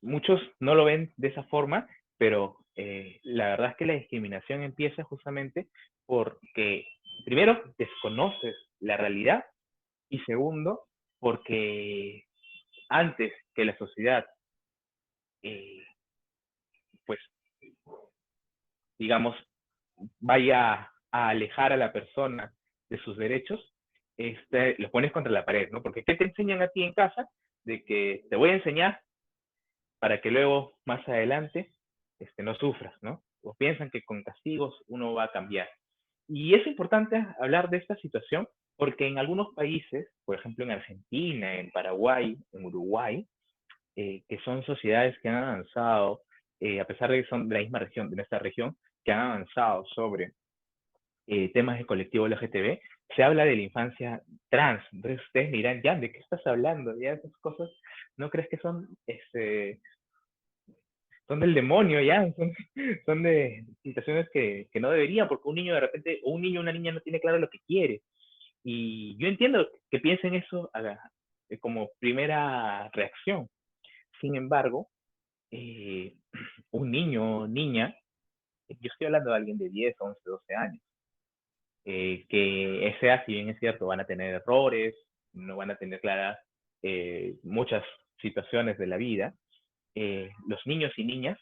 Muchos no lo ven de esa forma, pero la verdad es que la discriminación empieza justamente porque, primero, desconoces la realidad y segundo, porque antes que la sociedad, pues, digamos, vaya a alejar a la persona de sus derechos, los pones contra la pared, ¿no? Porque ¿qué te enseñan a ti en casa? De que te voy a enseñar para que luego, más adelante, no sufras, ¿no? O piensan que con castigos uno va a cambiar. Y es importante hablar de esta situación porque en algunos países, por ejemplo en Argentina, en Paraguay, en Uruguay, que son sociedades que han avanzado, a pesar de que son de la misma región, de nuestra región, que han avanzado sobre temas de colectivo LGTB, se habla de la infancia trans. Entonces ustedes me dirán, Jan, ¿de qué estás hablando? Ya esas cosas, ¿no crees que son son del demonio ya, son de situaciones que no deberían, porque un niño de repente, o un niño o una niña no tiene claro lo que quiere? Y yo entiendo que piensen eso como primera reacción. Sin embargo, un niño o niña, yo estoy hablando de alguien de 10, 11, 12 años, que ese si bien es cierto, van a tener errores, no van a tener claras muchas situaciones de la vida, los niños y niñas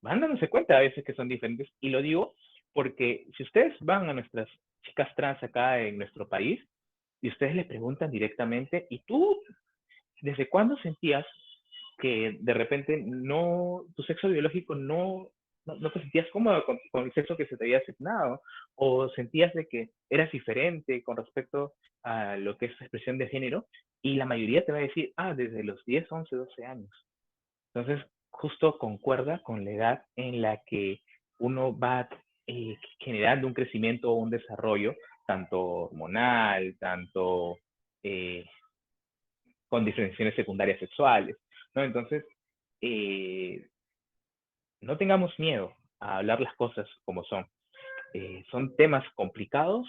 van dándose cuenta a veces que son diferentes. Y lo digo porque si ustedes van a nuestras chicas trans acá en nuestro país y ustedes les preguntan directamente, ¿y tú desde cuándo sentías que de repente tu sexo biológico no te sentías cómodo con el sexo que se te había asignado? ¿O sentías de que eras diferente con respecto a lo que es expresión de género? Y la mayoría te va a decir, desde los 10, 11, 12 años. Entonces, justo concuerda con la edad en la que uno va generando un crecimiento o un desarrollo, tanto hormonal, tanto con diferenciaciones secundarias sexuales, ¿no? Entonces, no tengamos miedo a hablar las cosas como son. ¿Son temas complicados?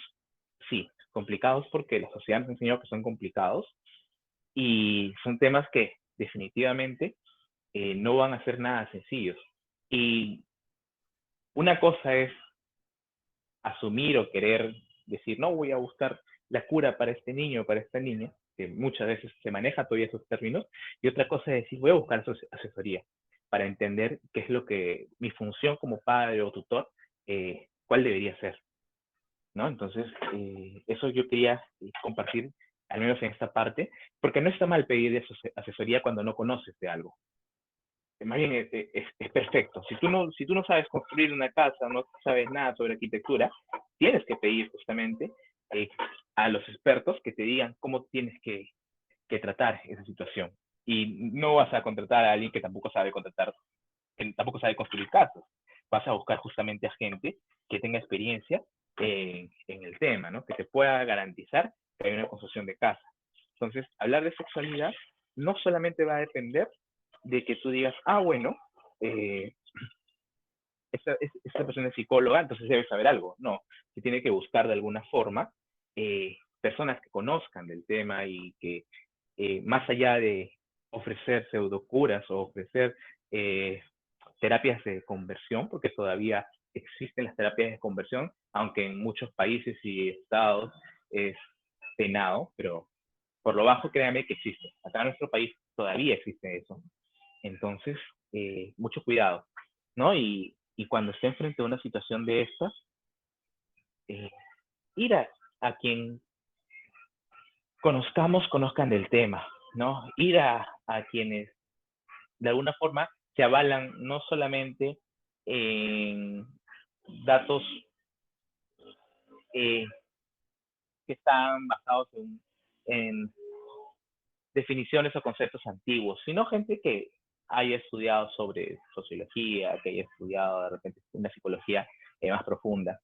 Sí, complicados porque la sociedad nos enseñó que son complicados y son temas que definitivamente no van a ser nada sencillos. Y una cosa es asumir o querer decir, no, voy a buscar la cura para este niño o para esta niña, que muchas veces se maneja todavía esos términos, y otra cosa es decir, voy a buscar asesoría para entender qué es lo que mi función como padre o tutor, cuál debería ser, ¿no? Entonces, eso yo quería compartir, al menos en esta parte, porque no está mal pedir asesoría cuando no conoces de algo. Más bien es perfecto. Si tú no sabes construir una casa, no sabes nada sobre arquitectura, tienes que pedir justamente a los expertos que te digan cómo tienes que tratar esa situación. Y no vas a contratar a alguien que tampoco sabe que tampoco sabe construir casas. Vas a buscar justamente a gente que tenga experiencia en el tema, ¿no? Que te pueda garantizar que hay una construcción de casa. Entonces, hablar de sexualidad no solamente va a depender de que tú digas, bueno, esta persona es psicóloga, entonces debe saber algo. No, se tiene que buscar de alguna forma personas que conozcan del tema y que más allá de ofrecer pseudocuras o ofrecer terapias de conversión, porque todavía existen las terapias de conversión, aunque en muchos países y estados es penado, pero por lo bajo, créanme que existe. Acá en nuestro país todavía existe eso. Entonces, mucho cuidado, ¿no? Y cuando estén frente a una situación de estas, eh, ir a quien conozcan del tema, ¿no? Ir a quienes de alguna forma se avalan no solamente en datos que están basados en definiciones o conceptos antiguos, sino gente que haya estudiado sobre sociología, que haya estudiado de repente una psicología más profunda.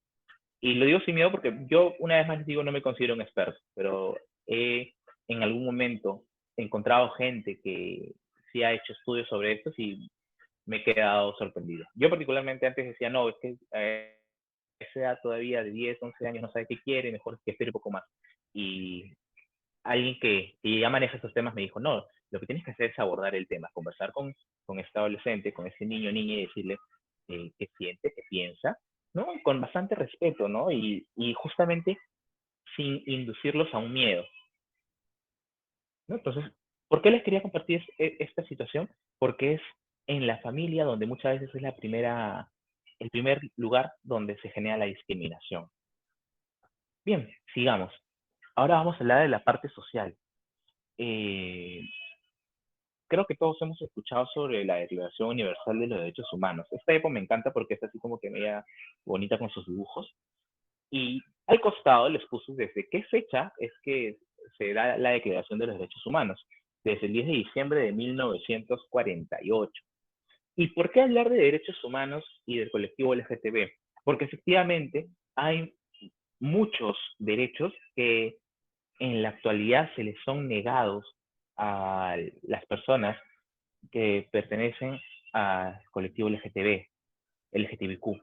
Y lo digo sin miedo porque yo, una vez más les digo, no me considero un experto, pero he en algún momento encontrado gente que sí ha hecho estudios sobre esto y me he quedado sorprendido. Yo particularmente antes decía, no, es que esa edad todavía de 10, 11 años no sabe qué quiere, mejor que espere un poco más. Y alguien que ya maneja estos temas me dijo, no, lo que tienes que hacer es abordar el tema, conversar con este adolescente, con ese niño o niña y decirle qué siente, qué piensa, ¿no? Con bastante respeto, ¿no? Y justamente sin inducirlos a un miedo, ¿no? Entonces, ¿por qué les quería compartir esta situación? Porque es en la familia donde muchas veces es el primer lugar donde se genera la discriminación. Bien, sigamos. Ahora vamos a hablar de la parte social. Eh, Creo que todos hemos escuchado sobre la Declaración Universal de los Derechos Humanos. Esta época me encanta porque es así como que media bonita con sus dibujos. Y al costado les puse desde qué fecha es que se da la Declaración de los Derechos Humanos. Desde el 10 de diciembre de 1948. ¿Y por qué hablar de derechos humanos y del colectivo LGTB? Porque efectivamente hay muchos derechos que en la actualidad se les son negados a las personas que pertenecen al colectivo LGTB, LGTBQ.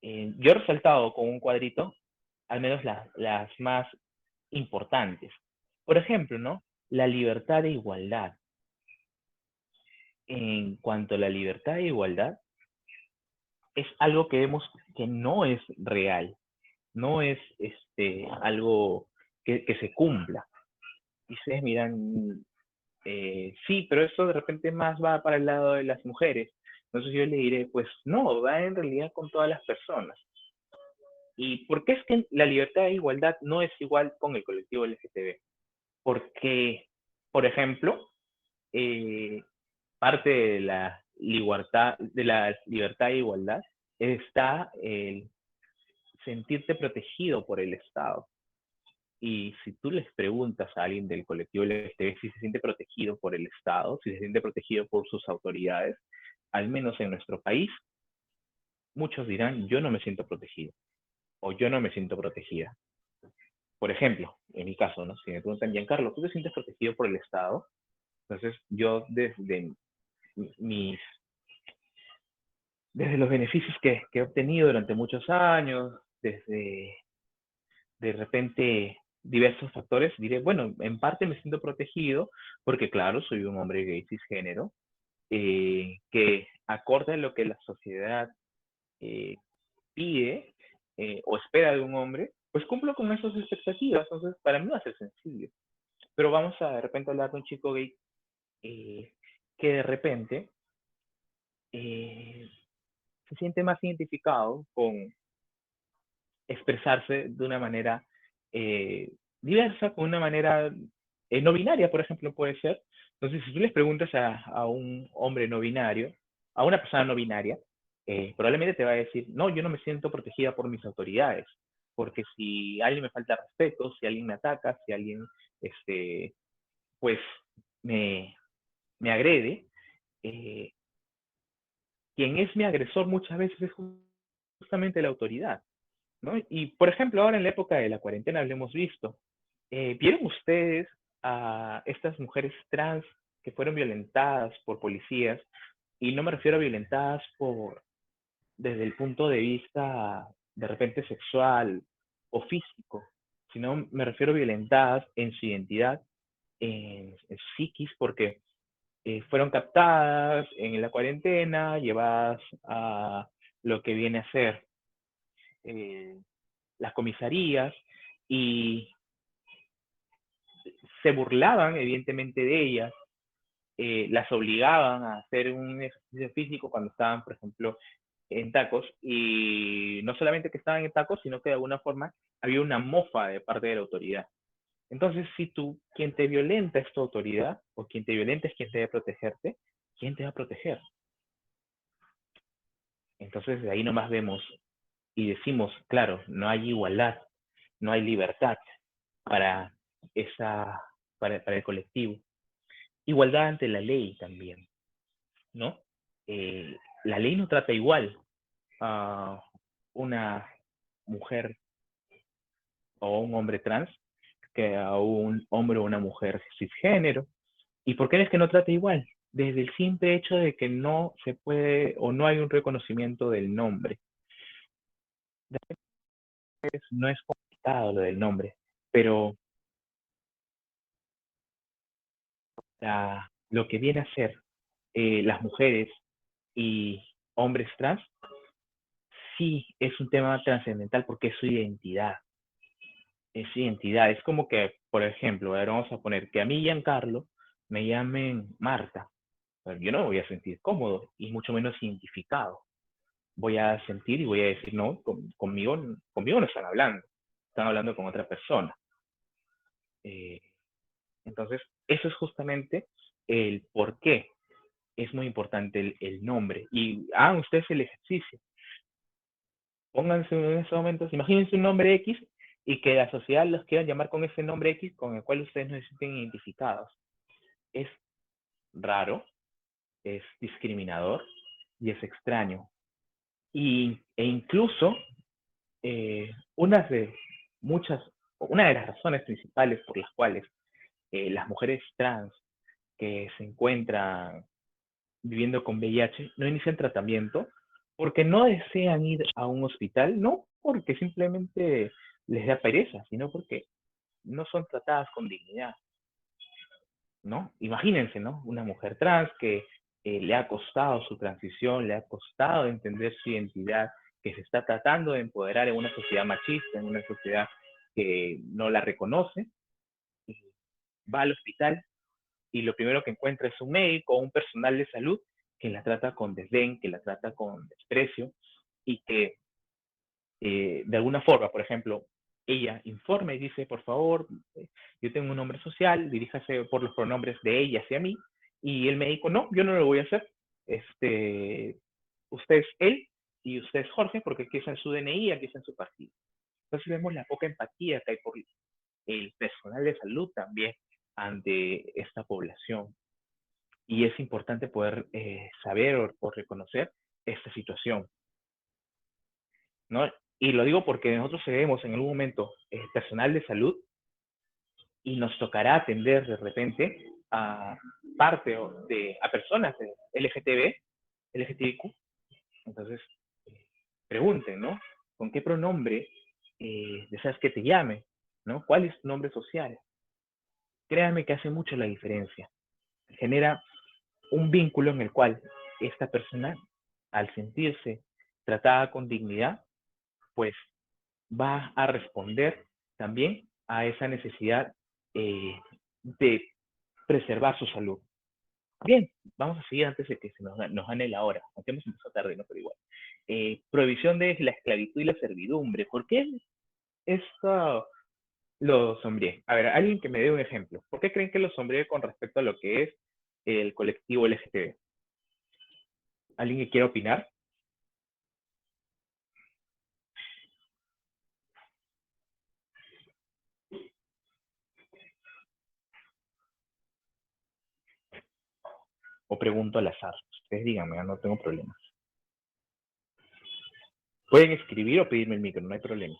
Yo he resaltado con un cuadrito al menos las más importantes. Por ejemplo, ¿no? La libertad de igualdad. En cuanto a la libertad de igualdad, es algo que vemos que no es real, no es algo que se cumpla. Y ustedes miran, sí, pero eso de repente más va para el lado de las mujeres. Entonces yo le diré, pues no, va en realidad con todas las personas. ¿Y por qué es que la libertad de igualdad no es igual con el colectivo LGTB? Porque, por ejemplo, parte de la libertad e igualdad está el sentirte protegido por el Estado. Y si tú les preguntas a alguien del colectivo LGTB si se siente protegido por el Estado, si se siente protegido por sus autoridades, al menos en nuestro país, muchos dirán, yo no me siento protegido o yo no me siento protegida. Por ejemplo, en mi caso, ¿no? Si me preguntan, Giancarlo, ¿tú te sientes protegido por el Estado? Entonces, yo mis, desde los beneficios que he obtenido durante muchos años, desde de repente diversos factores, diré, bueno, en parte me siento protegido porque, claro, soy un hombre gay cisgénero, que acorde a lo que la sociedad eh, pide o espera de un hombre, pues cumplo con esas expectativas. Entonces, para mí va a ser sencillo. Pero vamos a de repente hablar de un chico gay que de repente se siente más identificado con expresarse de una manera diversa, con una manera no binaria, por ejemplo, puede ser. Entonces, si tú les preguntas a un hombre no binario, a una persona no binaria, probablemente te va a decir, no, yo no me siento protegida por mis autoridades, porque si alguien me falta respeto, si alguien me ataca, si alguien, pues, me, me agrede, eh, quien es mi agresor muchas veces es justamente la autoridad, ¿no? Y, por ejemplo, ahora en la época de la cuarentena lo hemos visto. ¿Vieron ustedes a estas mujeres trans que fueron violentadas por policías? Y no me refiero a violentadas desde el punto de vista de repente sexual o físico, sino me refiero a violentadas en su identidad, en psiquis, porque fueron captadas en la cuarentena, llevadas a lo que viene a ser las comisarías y se burlaban evidentemente de ellas, las obligaban a hacer un ejercicio físico cuando estaban, por ejemplo, en tacos, y no solamente que estaban en tacos, sino que de alguna forma había una mofa de parte de la autoridad. Entonces, si tú, quien te violenta es tu autoridad, o quien te violenta es quien debe protegerte, ¿quién te va a proteger? Entonces, de ahí nomás vemos y decimos, claro, no hay igualdad, no hay libertad para, esa, para el colectivo. Igualdad ante la ley también, ¿no? La ley no trata igual a una mujer o un hombre trans que a un hombre o una mujer cisgénero. ¿Y por qué es que no trata igual? Desde el simple hecho de que no se puede o no hay un reconocimiento del nombre. No es complicado lo del nombre, pero lo que viene a ser las mujeres y hombres trans, sí es un tema trascendental porque es su identidad. Es su identidad. Es como que, por ejemplo, ahora vamos a poner que a mí, Giancarlo, me llamen Marta. Pero yo no me voy a sentir cómodo y mucho menos identificado. Voy a sentir y voy a decir, no, conmigo no están hablando con otra persona. Entonces, eso es justamente el por qué es muy importante el nombre. Y hagan ustedes el ejercicio. Pónganse en esos momentos, imagínense un nombre X y que la sociedad los quiera llamar con ese nombre X con el cual ustedes no se sienten identificados. Es raro, es discriminador y es extraño. E incluso una de las razones principales por las cuales las mujeres trans que se encuentran viviendo con VIH no inician tratamiento porque no desean ir a un hospital, no porque simplemente les da pereza, sino porque no son tratadas con dignidad, ¿no? Imagínense, ¿no? Una mujer trans que le ha costado su transición, le ha costado entender su identidad, que se está tratando de empoderar en una sociedad machista, en una sociedad que no la reconoce, y va al hospital y lo primero que encuentra es un médico o un personal de salud que la trata con desdén, que la trata con desprecio y que de alguna forma, por ejemplo, ella informa y dice, por favor, yo tengo un nombre social, diríjase por los pronombres de ella hacia mí, y el médico, no, yo no lo voy a hacer, usted es él y usted es Jorge porque aquí está en su DNI, aquí está en su partido. Entonces vemos la poca empatía que hay por el personal de salud también ante esta población. Y es importante poder saber o reconocer esta situación, ¿no? Y lo digo porque nosotros seremos en algún momento personal de salud y nos tocará atender de repente a a personas de LGTBIQ. Entonces, pregunten, ¿no? ¿Con qué pronombre deseas que te llame? ¿No? ¿Cuál es tu nombre social? Créanme que hace mucho la diferencia. Genera un vínculo en el cual esta persona, al sentirse tratada con dignidad, pues va a responder también a esa necesidad de preservar su salud. Bien, vamos a seguir antes de que se nos gane la hora, aunque hemos empezado tarde, ¿no? Pero igual. Prohibición de la esclavitud y la servidumbre. ¿Por qué esto lo sombré? A ver, alguien que me dé un ejemplo. ¿Por qué creen que lo sombré con respecto a lo que es el colectivo LGTB? ¿Alguien que quiera opinar? O pregunto al azar. Ustedes díganme, no tengo problemas. Pueden escribir o pedirme el micro, no hay problema.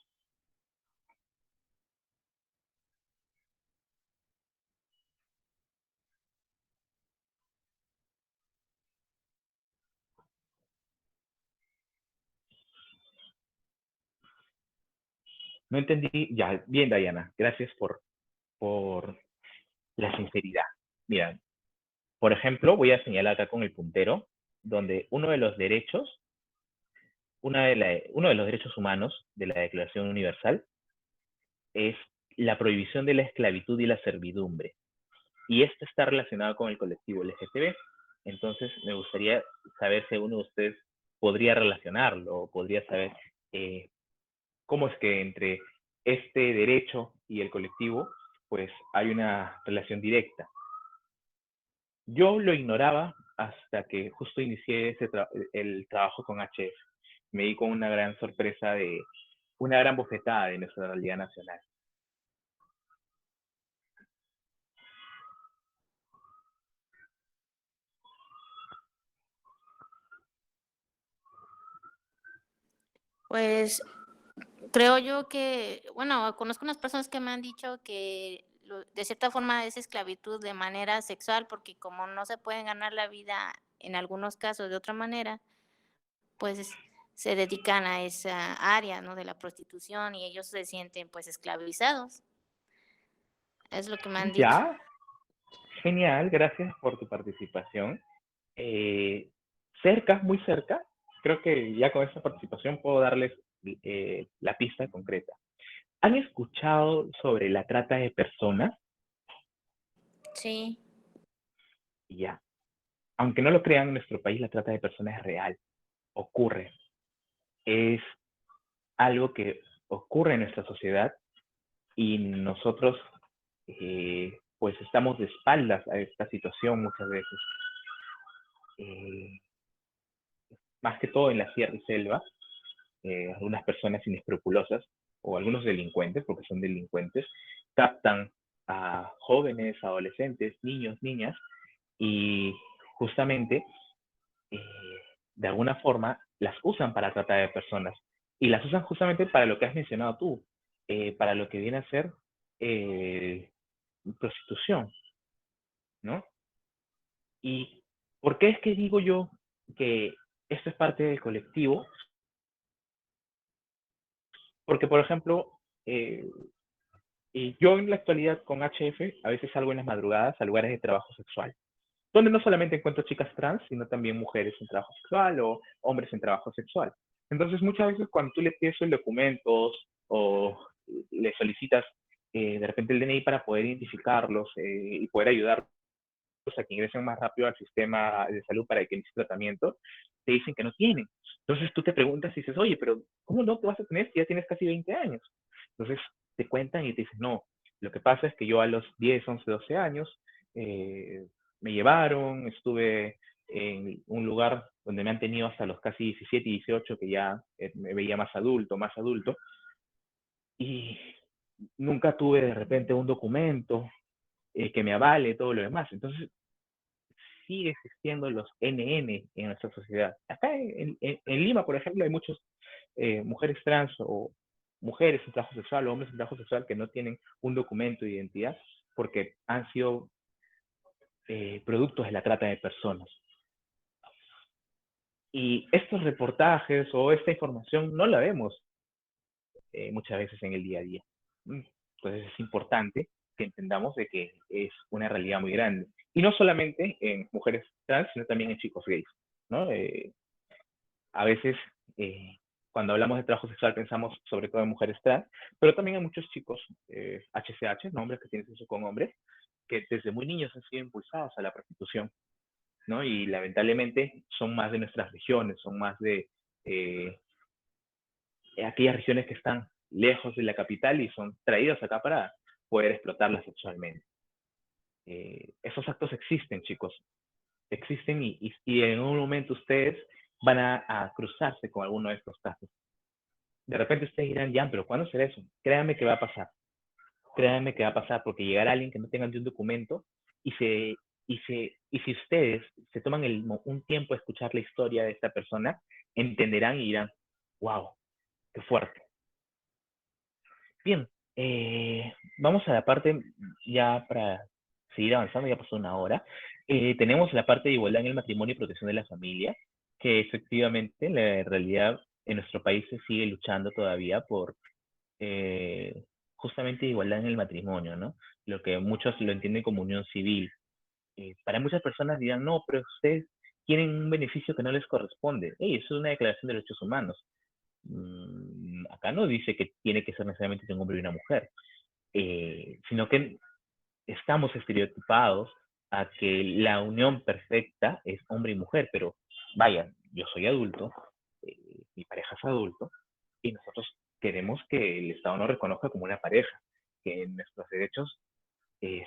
No entendí. Ya, bien, Diana. Gracias por la sinceridad. Mira, por ejemplo, voy a señalar acá con el puntero, donde uno de los derechos, uno de los derechos humanos de la Declaración Universal es la prohibición de la esclavitud y la servidumbre. Y esto está relacionado con el colectivo LGTB. Entonces, me gustaría saber si uno de ustedes podría relacionarlo o podría saber cómo es que entre este derecho y el colectivo, pues hay una relación directa. Yo lo ignoraba hasta que justo inicié el trabajo con HF. Me di con una gran sorpresa de una gran bofetada de nuestra realidad nacional. Pues creo yo que, bueno, conozco unas personas que me han dicho que de cierta forma es esclavitud de manera sexual, porque como no se pueden ganar la vida en algunos casos de otra manera, pues se dedican a esa área, ¿no? De la prostitución y ellos se sienten pues esclavizados. Es lo que me han dicho. Ya, genial, gracias por tu participación. Eh, cerca, muy cerca, creo que ya con esta participación puedo darles la pista concreta. ¿Han escuchado sobre la trata de personas? Sí, Ya. Aunque no lo crean, en nuestro país la trata de personas es real, ocurre. Es algo que ocurre en nuestra sociedad y nosotros pues estamos de espaldas a esta situación muchas veces. Eh, más que todo en la sierra y selva, algunas personas inescrupulosas o algunos delincuentes, porque son delincuentes, captan a jóvenes, adolescentes, niños, niñas, y justamente, eh, de alguna forma, las usan para tratar de personas. Y las usan justamente para lo que has mencionado tú, para lo que viene a ser eh, prostitución, ¿no? ¿Y por qué es que digo yo que esto es parte del colectivo? Porque, por ejemplo, y yo en la actualidad con HF a veces salgo en las madrugadas a lugares de trabajo sexual, donde no solamente encuentro chicas trans, sino también mujeres en trabajo sexual o hombres en trabajo sexual. Entonces, muchas veces cuando tú le pides el documentos o le solicitas de repente el DNI para poder identificarlos y poder ayudarlos a que ingresen más rápido al sistema de salud para que inicie tratamiento, te dicen que no tienen. Entonces tú te preguntas y dices, oye, pero ¿cómo no te vas a tener si ya tienes casi 20 años? Entonces te cuentan y te dicen, no, lo que pasa es que yo a los 10, 11, 12 años me llevaron, estuve en un lugar donde me han tenido hasta los casi 17 y 18, que ya me veía más adulto, y nunca tuve de repente un documento que me avale todo lo demás. Entonces, sigue existiendo los NN en nuestra sociedad. Acá en Lima, por ejemplo, hay muchas mujeres trans o mujeres en trabajo sexual o hombres en trabajo sexual que no tienen un documento de identidad porque han sido productos de la trata de personas. Y estos reportajes o esta información no la vemos muchas veces en el día a día. Entonces es importante que entendamos de que es una realidad muy grande. Y no solamente en mujeres trans, sino también en chicos gays, ¿no? A veces, cuando hablamos de trabajo sexual, pensamos sobre todo en mujeres trans, pero también hay muchos chicos HCH, ¿no? Hombres que tienen sexo con hombres, que desde muy niños han sido impulsados a la prostitución, ¿no? Y lamentablemente son más de nuestras regiones, son más de aquellas regiones que están lejos de la capital y son traídos acá para poder explotarlas sexualmente. Esos actos existen, chicos, existen y en un momento ustedes van a cruzarse con alguno de estos casos. De repente ustedes dirán, ya, pero ¿cuándo será eso? Créanme que va a pasar. Créanme que va a pasar porque llegará alguien que no tenga ni un documento y si ustedes se toman un tiempo a escuchar la historia de esta persona, entenderán y dirán, wow, qué fuerte. Bien, vamos a la parte ya para seguir avanzando, ya pasó una hora. Tenemos la parte de igualdad en el matrimonio y protección de la familia, que efectivamente en la realidad en nuestro país se sigue luchando todavía por justamente igualdad en el matrimonio, ¿no? Lo que muchos lo entienden como unión civil. Para muchas personas dirán, no, pero ustedes tienen un beneficio que no les corresponde. Eso es una declaración de derechos humanos. Acá no dice que tiene que ser necesariamente un hombre y una mujer. sino que estamos estereotipados a que la unión perfecta es hombre y mujer, pero vaya, yo soy adulto, mi pareja es adulto, y nosotros queremos que el Estado nos reconozca como una pareja, que nuestros derechos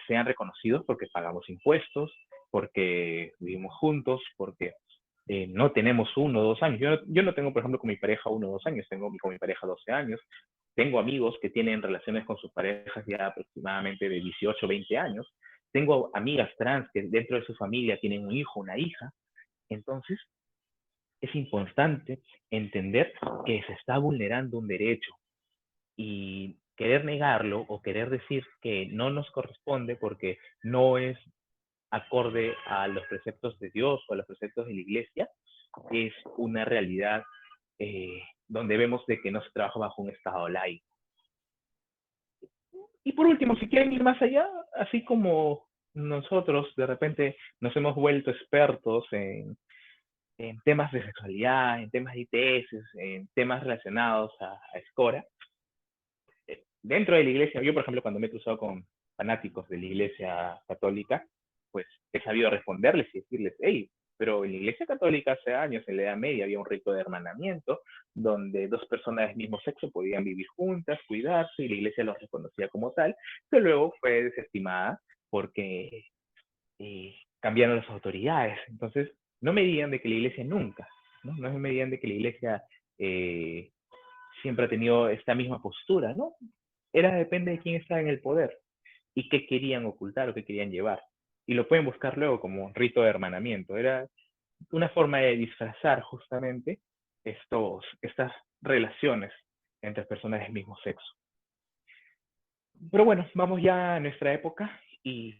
sean reconocidos porque pagamos impuestos, porque vivimos juntos, porque no tenemos 1 o 2 años. Yo no tengo, por ejemplo, con mi pareja 1 o 2 años, tengo con mi pareja 12 años. Tengo amigos que tienen relaciones con sus parejas ya aproximadamente de 18 o 20 años. Tengo amigas trans que dentro de su familia tienen un hijo, una hija. Entonces, es importante entender que se está vulnerando un derecho y querer negarlo o querer decir que no nos corresponde porque no es acorde a los preceptos de Dios o a los preceptos de la iglesia, es una realidad donde vemos de que no se trabaja bajo un estado laico. Y por último, si quieren ir más allá, así como nosotros de repente nos hemos vuelto expertos en temas de sexualidad, en temas de ITS, en temas relacionados a Escora, dentro de la iglesia, yo por ejemplo cuando me he cruzado con fanáticos de la iglesia católica, pues he sabido responderles y decirles, hey, pero en la iglesia católica hace años, en la Edad Media, había un rito de hermanamiento donde 2 personas del mismo sexo podían vivir juntas, cuidarse, y la iglesia los reconocía como tal, que luego fue desestimada porque cambiaron las autoridades. Entonces, no me digan de que la iglesia nunca, no me digan de que la iglesia siempre ha tenido esta misma postura, ¿no? Depende de quién está en el poder y qué querían ocultar o qué querían llevar. Y lo pueden buscar luego como rito de hermanamiento. Era una forma de disfrazar justamente estas relaciones entre personas del mismo sexo. Pero bueno, vamos ya a nuestra época y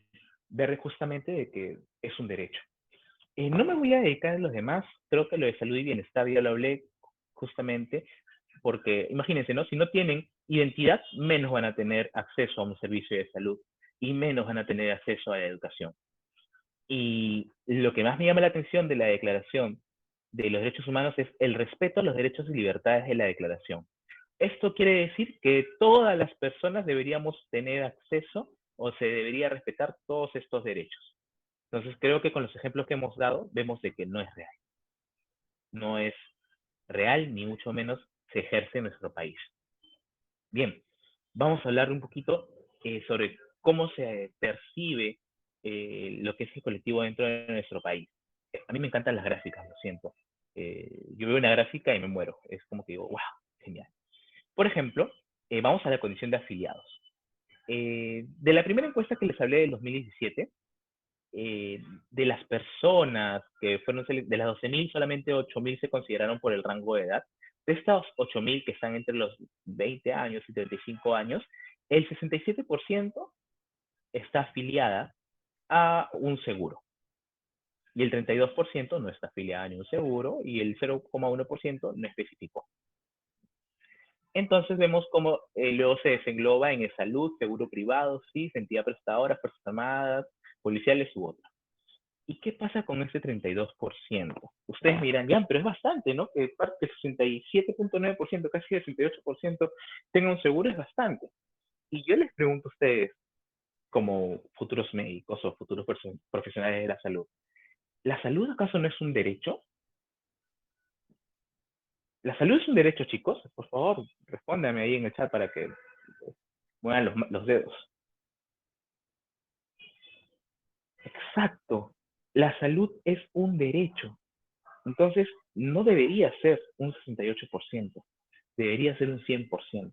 ver justamente de que es un derecho. No me voy a dedicar a los demás, creo que lo de salud y bienestar ya lo hablé justamente, porque imagínense, ¿no? Si no tienen identidad, menos van a tener acceso a un servicio de salud y menos van a tener acceso a la educación. Y lo que más me llama la atención de la Declaración de los Derechos Humanos es el respeto a los derechos y libertades de la Declaración. Esto quiere decir que todas las personas deberíamos tener acceso o se debería respetar todos estos derechos. Entonces creo que con los ejemplos que hemos dado vemos de que no es real. No es real, ni mucho menos se ejerce en nuestro país. Bien, vamos a hablar un poquito sobre cómo se percibe lo que es el colectivo dentro de nuestro país. A mí me encantan las gráficas, lo siento. Yo veo una gráfica y me muero. Es como que digo, wow, genial. Por ejemplo, vamos a la condición de afiliados. De la primera encuesta que les hablé del 2017, de las personas que fueron, de las 12.000, solamente 8.000 se consideraron por el rango de edad. De estas 8.000 que están entre los 20 años y 35 años, el 67% está afiliada a un seguro. Y el 32% no está afiliada a ningún seguro y el 0,1% no especificó. Entonces vemos cómo luego se desengloba en salud, seguro privado, CIS, entidad prestadora, Fuerzas Armadas, policiales u otras. ¿Y qué pasa con ese 32%? Ustedes miran, ya, pero es bastante, ¿no? Que parte del 67.9%, casi el 68% tenga un seguro es bastante. Y yo les pregunto a ustedes, como futuros médicos o futuros profesionales de la salud, ¿la salud acaso no es un derecho? ¿La salud es un derecho, chicos? Por favor, respóndanme ahí en el chat para que muevan los dedos. Exacto. La salud es un derecho. Entonces, no debería ser un 68%, debería ser un 100%.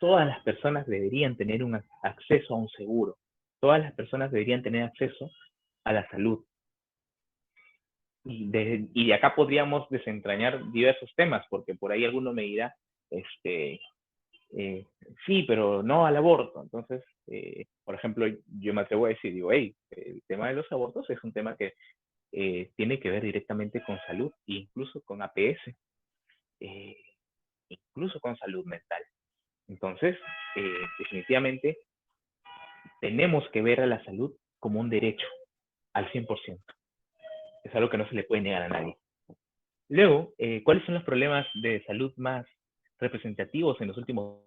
Todas las personas deberían tener un acceso a un seguro. Todas las personas deberían tener acceso a la salud. Y de acá podríamos desentrañar diversos temas, porque por ahí alguno me dirá, sí, pero no al aborto. Entonces, por ejemplo, yo me atrevo a decir, digo, hey, el tema de los abortos es un tema que tiene que ver directamente con salud, incluso con APS, incluso con salud mental. Entonces, definitivamente, tenemos que ver a la salud como un derecho al 100%. Es algo que no se le puede negar a nadie. Luego, ¿cuáles son los problemas de salud más representativos en los últimos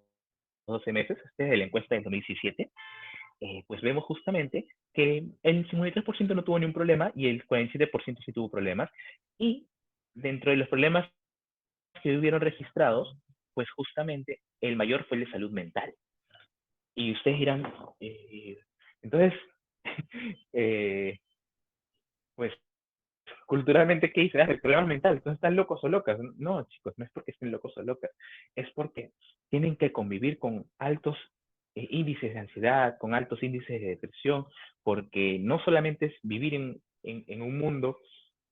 12 meses, este es de la encuesta del 2017, pues vemos justamente que el 53% no tuvo ningún problema y el 47% sí tuvo problemas. Y dentro de los problemas que hubieron registrados, pues justamente el mayor fue el de salud mental. Y ustedes dirán, entonces, pues culturalmente, ¿qué dice? El problema mental, entonces están locos o locas. No, chicos, no es porque estén locos o locas, es porque tienen que convivir con altos índices de ansiedad, con altos índices de depresión, porque no solamente es vivir en un mundo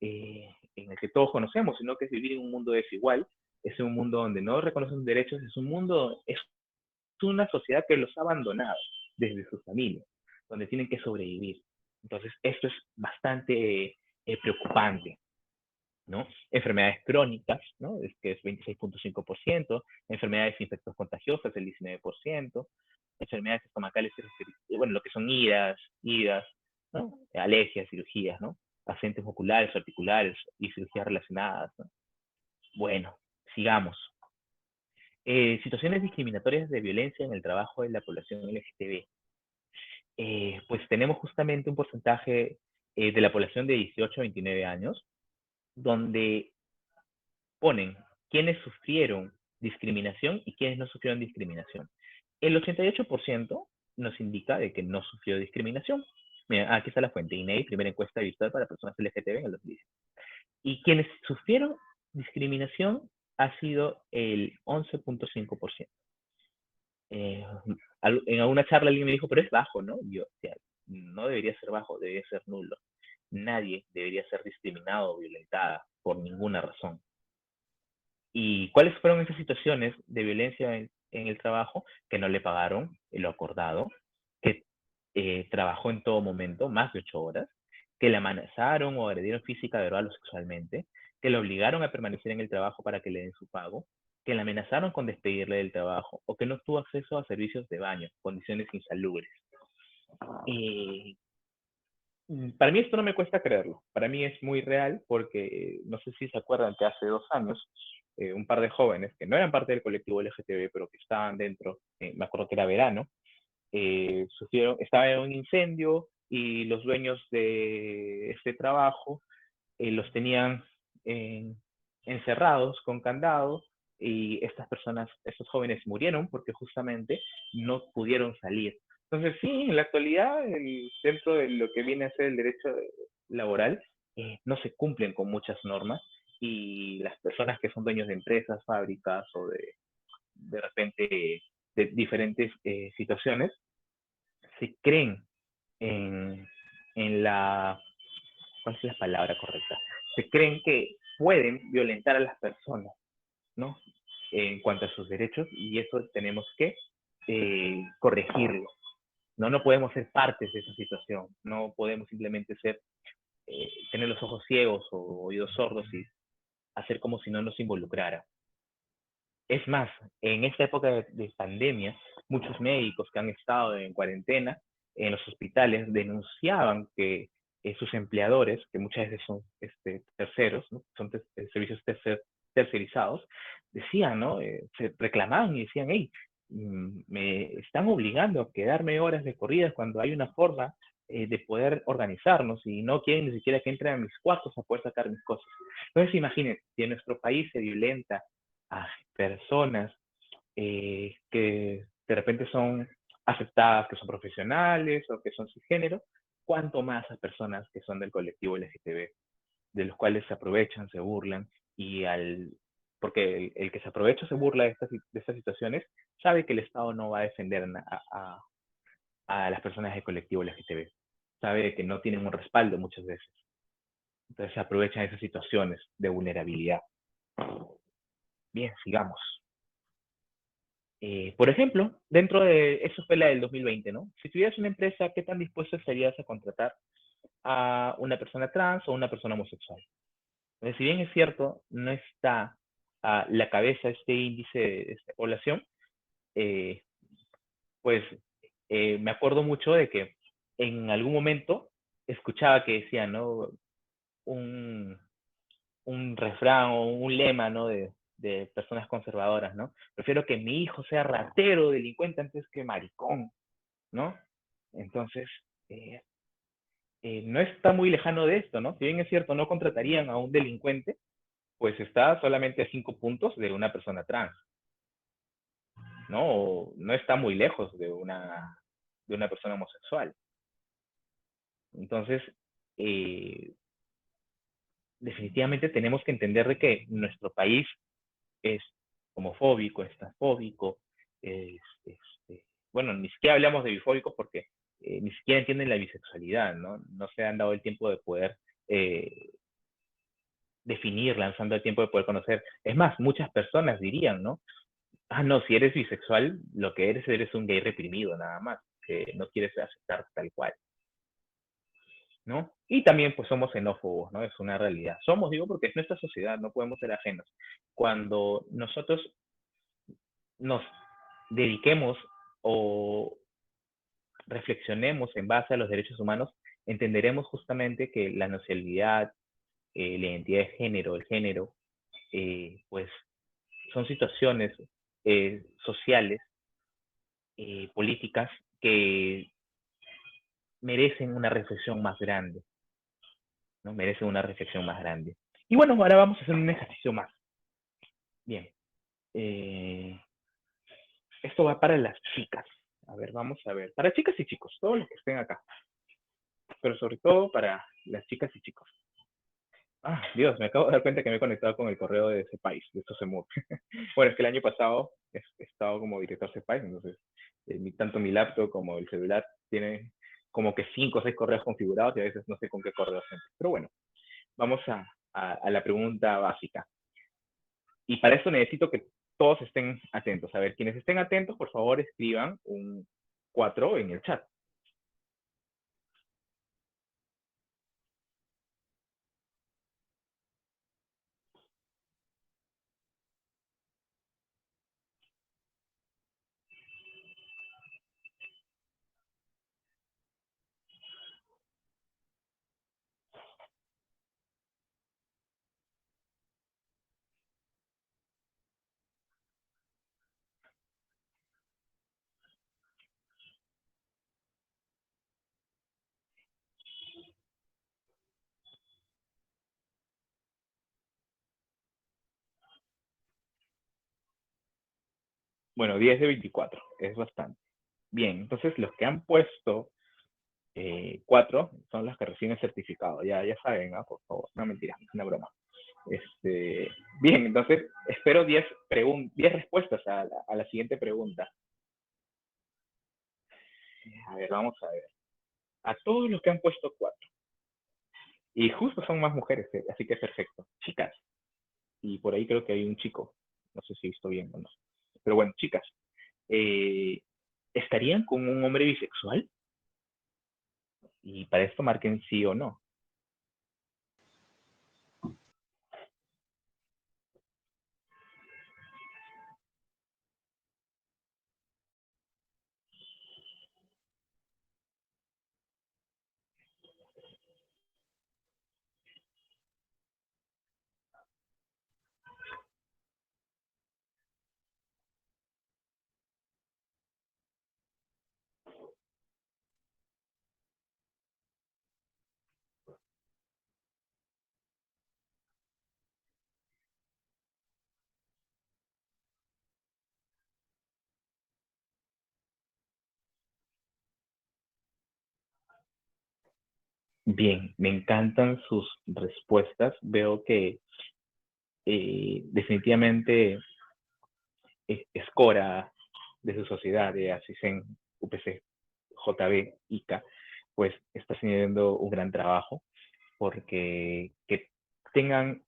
en el que todos conocemos, sino que es vivir en un mundo desigual, es un mundo donde no reconocen derechos, es un mundo, es una sociedad que los ha abandonado desde sus familias, donde tienen que sobrevivir. Entonces, esto es bastante preocupante, ¿no? Enfermedades crónicas, ¿no? Que es 26.5%, enfermedades infectocontagiosas, el 19%, enfermedades estomacales, bueno, lo que son idas, ¿no? Alergias, cirugías, ¿no? Accidentes oculares, articulares y cirugías relacionadas, ¿no? Bueno, sigamos. Situaciones discriminatorias de violencia en el trabajo de la población LGTB. Pues tenemos justamente un porcentaje de la población de 18 a 29 años, donde ponen quiénes sufrieron discriminación y quiénes no sufrieron discriminación. El 88% nos indica de que no sufrió discriminación. Mira, aquí está la fuente, INEI, primera encuesta virtual para personas LGTB en el 2010. Y quienes sufrieron discriminación ha sido el 11.5%. En alguna charla alguien me dijo, pero es bajo, ¿no? Yo, o sea, no debería ser bajo, debería ser nulo. Nadie debería ser discriminado o violentada por ninguna razón. ¿Y cuáles fueron esas situaciones de violencia en el trabajo? Que no le pagaron lo acordado, que trabajó en todo momento, más de 8 horas, que le amenazaron o agredieron física, verbal o sexualmente, que le obligaron a permanecer en el trabajo para que le den su pago, que le amenazaron con despedirle del trabajo o que no tuvo acceso a servicios de baño, condiciones insalubres. Para mí esto no me cuesta creerlo, para mí es muy real porque no sé si se acuerdan que hace 2 años un par de jóvenes que no eran parte del colectivo LGTB pero que estaban dentro, me acuerdo que era verano, estaba en un incendio y los dueños de este trabajo los tenían encerrados con candado y estas personas, estos jóvenes murieron porque justamente no pudieron salir. Entonces, sí, en la actualidad, dentro de lo que viene a ser el derecho laboral, no se cumplen con muchas normas y las personas que son dueños de empresas, fábricas o de repente de diferentes situaciones, se creen en la, ¿cuál es la palabra correcta? Se creen que pueden violentar a las personas, ¿no? En cuanto a sus derechos, y eso tenemos que corregirlo. No podemos ser partes de esa situación, no podemos simplemente tener los ojos ciegos o oídos sordos y hacer como si no nos involucrara. Es más, en esta época de pandemia, muchos médicos que han estado en cuarentena en los hospitales denunciaban que sus empleadores, que muchas veces son terceros, ¿no? Son servicios tercerizados, decían, ¿no? Se reclamaban y decían, hey, me están obligando a quedarme horas de corridas cuando hay una forma de poder organizarnos y no quieren ni siquiera que entren a mis cuartos a poder sacar mis cosas. Entonces imagínense, si en nuestro país se violenta a personas que de repente son aceptadas, que son profesionales o que son cisgénero, cuánto más a personas que son del colectivo LGTB, de los cuales se aprovechan, se burlan, porque el que se aprovecha o se burla de estas situaciones sabe que el Estado no va a defender a las personas del colectivo LGTB, sabe que no tienen un respaldo muchas veces. Entonces se aprovechan de esas situaciones de vulnerabilidad. Bien, sigamos. Por ejemplo, dentro de, eso fue la del 2020, ¿no? Si tuvieras una empresa, ¿qué tan dispuesto estarías a contratar a una persona trans o una persona homosexual? Entonces, si bien es cierto, no está a la cabeza este índice de esta población, pues me acuerdo mucho de que en algún momento escuchaba que decían, ¿no? Un refrán o un lema, ¿no? De de personas conservadoras, ¿no? Prefiero que mi hijo sea ratero, delincuente, antes que maricón, ¿no? Entonces, no está muy lejano de esto, ¿no? Si bien es cierto, no contratarían a un delincuente, pues está solamente a 5 puntos de una persona trans, ¿no? O no está muy lejos de una persona homosexual. Entonces, definitivamente tenemos que entender de que nuestro país es homofóbico, es transfóbico, es, bueno, ni siquiera hablamos de bifóbicos porque ni siquiera entienden la bisexualidad, ¿no? No se han dado el tiempo de poder definirla, no se han dado el tiempo de poder conocer. Es más, muchas personas dirían, ¿no? Ah, no, si eres bisexual, lo que eres un gay reprimido, nada más, que no quieres aceptar tal cual, ¿no? Y también, pues, somos xenófobos, ¿no? Es una realidad. Somos, digo, porque es nuestra sociedad, no podemos ser ajenos. Cuando nosotros nos dediquemos o reflexionemos en base a los derechos humanos, entenderemos justamente que la nacionalidad, la identidad de género, el género, pues son situaciones sociales, políticas, que merecen una reflexión más grande, ¿no? Merecen una reflexión más grande. Y bueno, ahora vamos a hacer un ejercicio más. Bien. Esto va para las chicas. A ver, vamos a ver. Para chicas y chicos, todos los que estén acá. Pero sobre todo para las chicas y chicos. Ah, Dios, me acabo de dar cuenta que me he conectado con el correo de ese país, de Sosemur. Bueno, es que el año pasado he estado como director CEPAIS, entonces tanto mi laptop como el celular tienen como que 5 o 6 correos configurados y a veces no sé con qué correo entro. Pero bueno, vamos a la pregunta básica. Y para eso necesito que todos estén atentos. A ver, quienes estén atentos, por favor, escriban un 4 en el chat. Bueno, 10 de 24, es bastante. Bien, entonces los que han puesto 4 son los que reciben el certificado. Ya saben, ¿no? Por favor, no mentira, es una broma. Bien, entonces espero 10 respuestas a la siguiente pregunta. A ver, vamos a ver. A todos los que han puesto 4. Y justo son más mujeres, así que es perfecto. Chicas. Y por ahí creo que hay un chico. No sé si he visto bien o no. Pero bueno, chicas. ¿Estarían con un hombre bisexual? Y para esto marquen sí o no. Bien, me encantan sus respuestas. Veo que definitivamente Escora de su sociedad, de ASICEN, UPC, JB, ICA, pues está haciendo un gran trabajo porque que tengan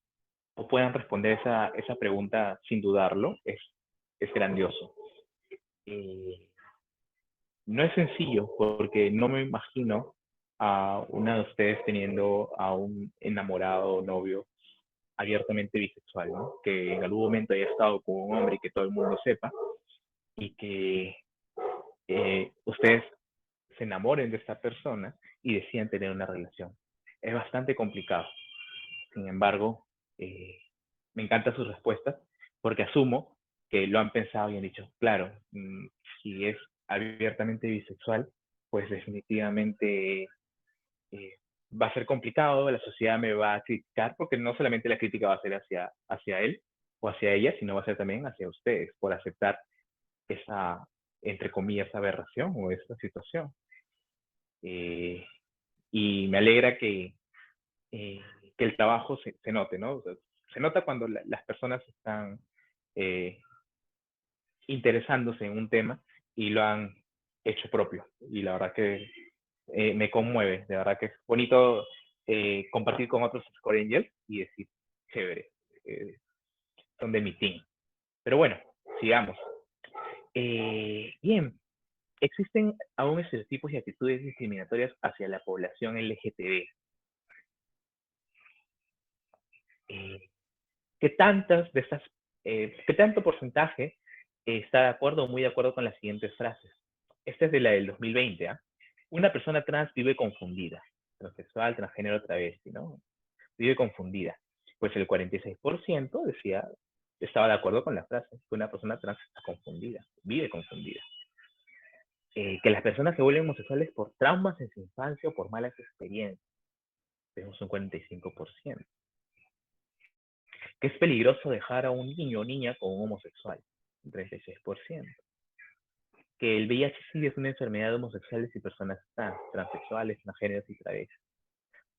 o puedan responder esa pregunta sin dudarlo es grandioso. No es sencillo porque no me imagino a una de ustedes teniendo a un enamorado o novio abiertamente bisexual, ¿no? Que en algún momento haya estado con un hombre y que todo el mundo sepa y que ustedes se enamoren de esta persona y decidan tener una relación. Es bastante complicado. Sin embargo, me encantan sus respuestas porque asumo que lo han pensado y han dicho, claro, si es abiertamente bisexual, pues definitivamente va a ser complicado, la sociedad me va a criticar, porque no solamente la crítica va a ser hacia él o hacia ella, sino va a ser también hacia ustedes por aceptar esa, entre comillas, aberración o esa situación. Y me alegra que el trabajo se note, ¿no? O sea, se nota cuando las personas están interesándose en un tema y lo han hecho propio. Y la verdad que me conmueve, de verdad que es bonito compartir con otros Score Angels y decir, chévere, son de mi team. Pero bueno, sigamos. Bien, existen aún estereotipos y actitudes discriminatorias hacia la población LGTB. ¿Qué tanto porcentaje está de acuerdo o muy de acuerdo con las siguientes frases? Esta es de la del 2020, ¿ah? Una persona trans vive confundida, transexual, transgénero, travesti, ¿no? Vive confundida. Pues el 46% decía, estaba de acuerdo con la frase, que una persona trans está confundida, vive confundida. Que las personas se vuelven homosexuales por traumas en su infancia o por malas experiencias, tenemos un 45%. Que es peligroso dejar a un niño o niña con un homosexual, un 36%. Que el VIH-Sida es una enfermedad de homosexuales y personas transexuales, transgéneros y travestis,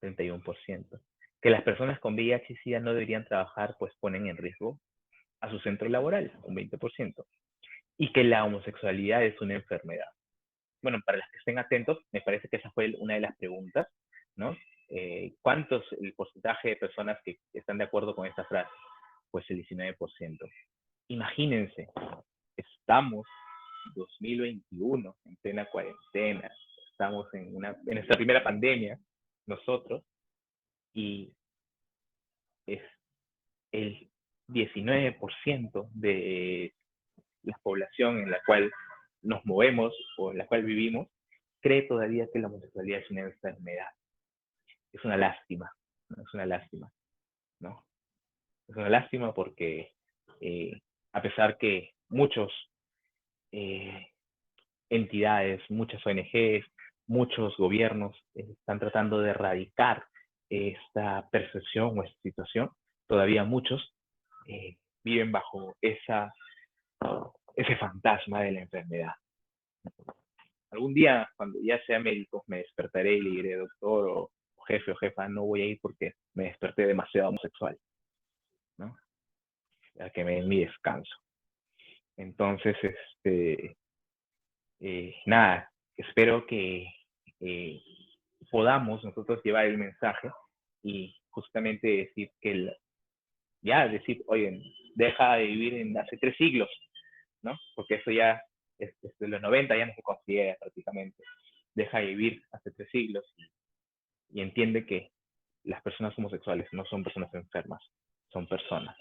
31%. Que las personas con VIH-Sida no deberían trabajar, pues ponen en riesgo a su centro laboral, un 20%. Y que la homosexualidad es una enfermedad. Bueno, para los que estén atentos, me parece que esa fue una de las preguntas, ¿no? ¿Cuánto es el porcentaje de personas que están de acuerdo con esta frase? Pues el 19%. Imagínense, estamos 2021, en plena cuarentena, estamos en nuestra primera pandemia, nosotros, y es el 19% de la población en la cual nos movemos o en la cual vivimos, cree todavía que la homosexualidad es una enfermedad. Es una lástima, ¿no? Es una lástima, ¿no? Es una lástima porque a pesar que muchos entidades, muchas ONGs, muchos gobiernos están tratando de erradicar esta percepción o esta situación, todavía muchos viven bajo ese fantasma de la enfermedad. Algún día, cuando ya sea médico, me despertaré y le diré, doctor o jefe o jefa, no voy a ir porque me desperté demasiado homosexual, ¿no? Para que me den mi descanso. Entonces, nada, espero que podamos nosotros llevar el mensaje y justamente decir que decir, oye, deja de vivir en hace 3 siglos, ¿no? Porque eso ya, desde los 90 ya no se considera prácticamente. Deja de vivir hace 3 siglos y entiende que las personas homosexuales no son personas enfermas, son personas.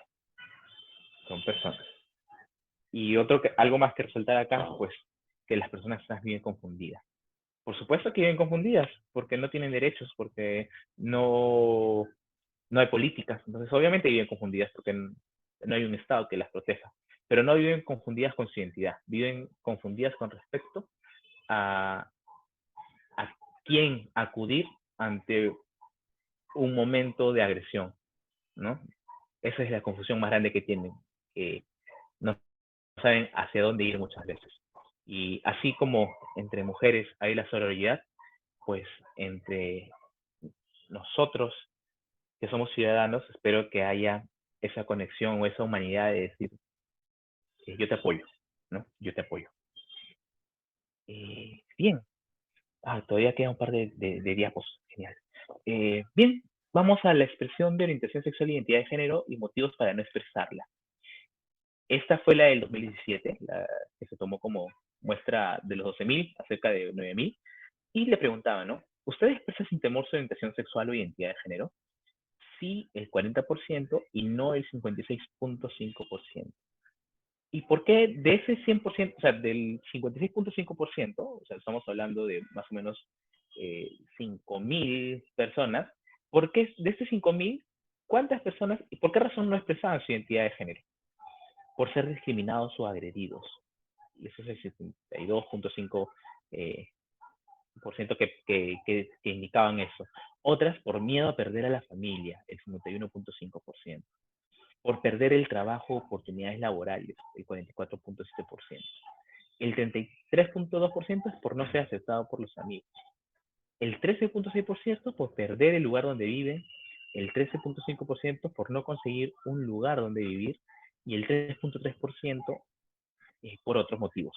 Son personas. Y algo más que resaltar acá, pues, que las personas trans viven confundidas. Por supuesto que viven confundidas, porque no tienen derechos, porque no hay políticas. Entonces, obviamente viven confundidas porque no hay un Estado que las proteja. Pero no viven confundidas con su identidad, viven confundidas con respecto a quién acudir ante un momento de agresión, ¿no? Esa es la confusión más grande que tienen. No saben hacia dónde ir muchas veces. Y así como entre mujeres hay la sororidad, pues entre nosotros que somos ciudadanos, espero que haya esa conexión o esa humanidad de decir, yo te apoyo, ¿no? Yo te apoyo. Bien. Todavía queda un par de diapos. Genial. Bien, vamos a la expresión de orientación sexual e identidad de género y motivos para no expresarla. Esta fue la del 2017, la que se tomó como muestra de los 12.000 a cerca de 9.000, y le preguntaba, ¿no? ¿Usted expresa sin temor su orientación sexual o identidad de género? Sí, el 40% y no el 56.5%. ¿Y por qué de ese 100%, o sea, del 56.5%, o sea, estamos hablando de más o menos 5.000 personas, ¿por qué de este 5.000, cuántas personas y por qué razón no expresaban su identidad de género? por ser discriminados o agredidos. Y eso es el 72.5% que indicaban eso. Otras por miedo a perder a la familia, el 51.5%. Por perder el trabajo, oportunidades laborales, el 44.7%. El 33.2% es por no ser aceptado por los amigos. El 13.6% por perder el lugar donde viven. El 13.5% por no conseguir un lugar donde vivir. Y el 3.3% por otros motivos.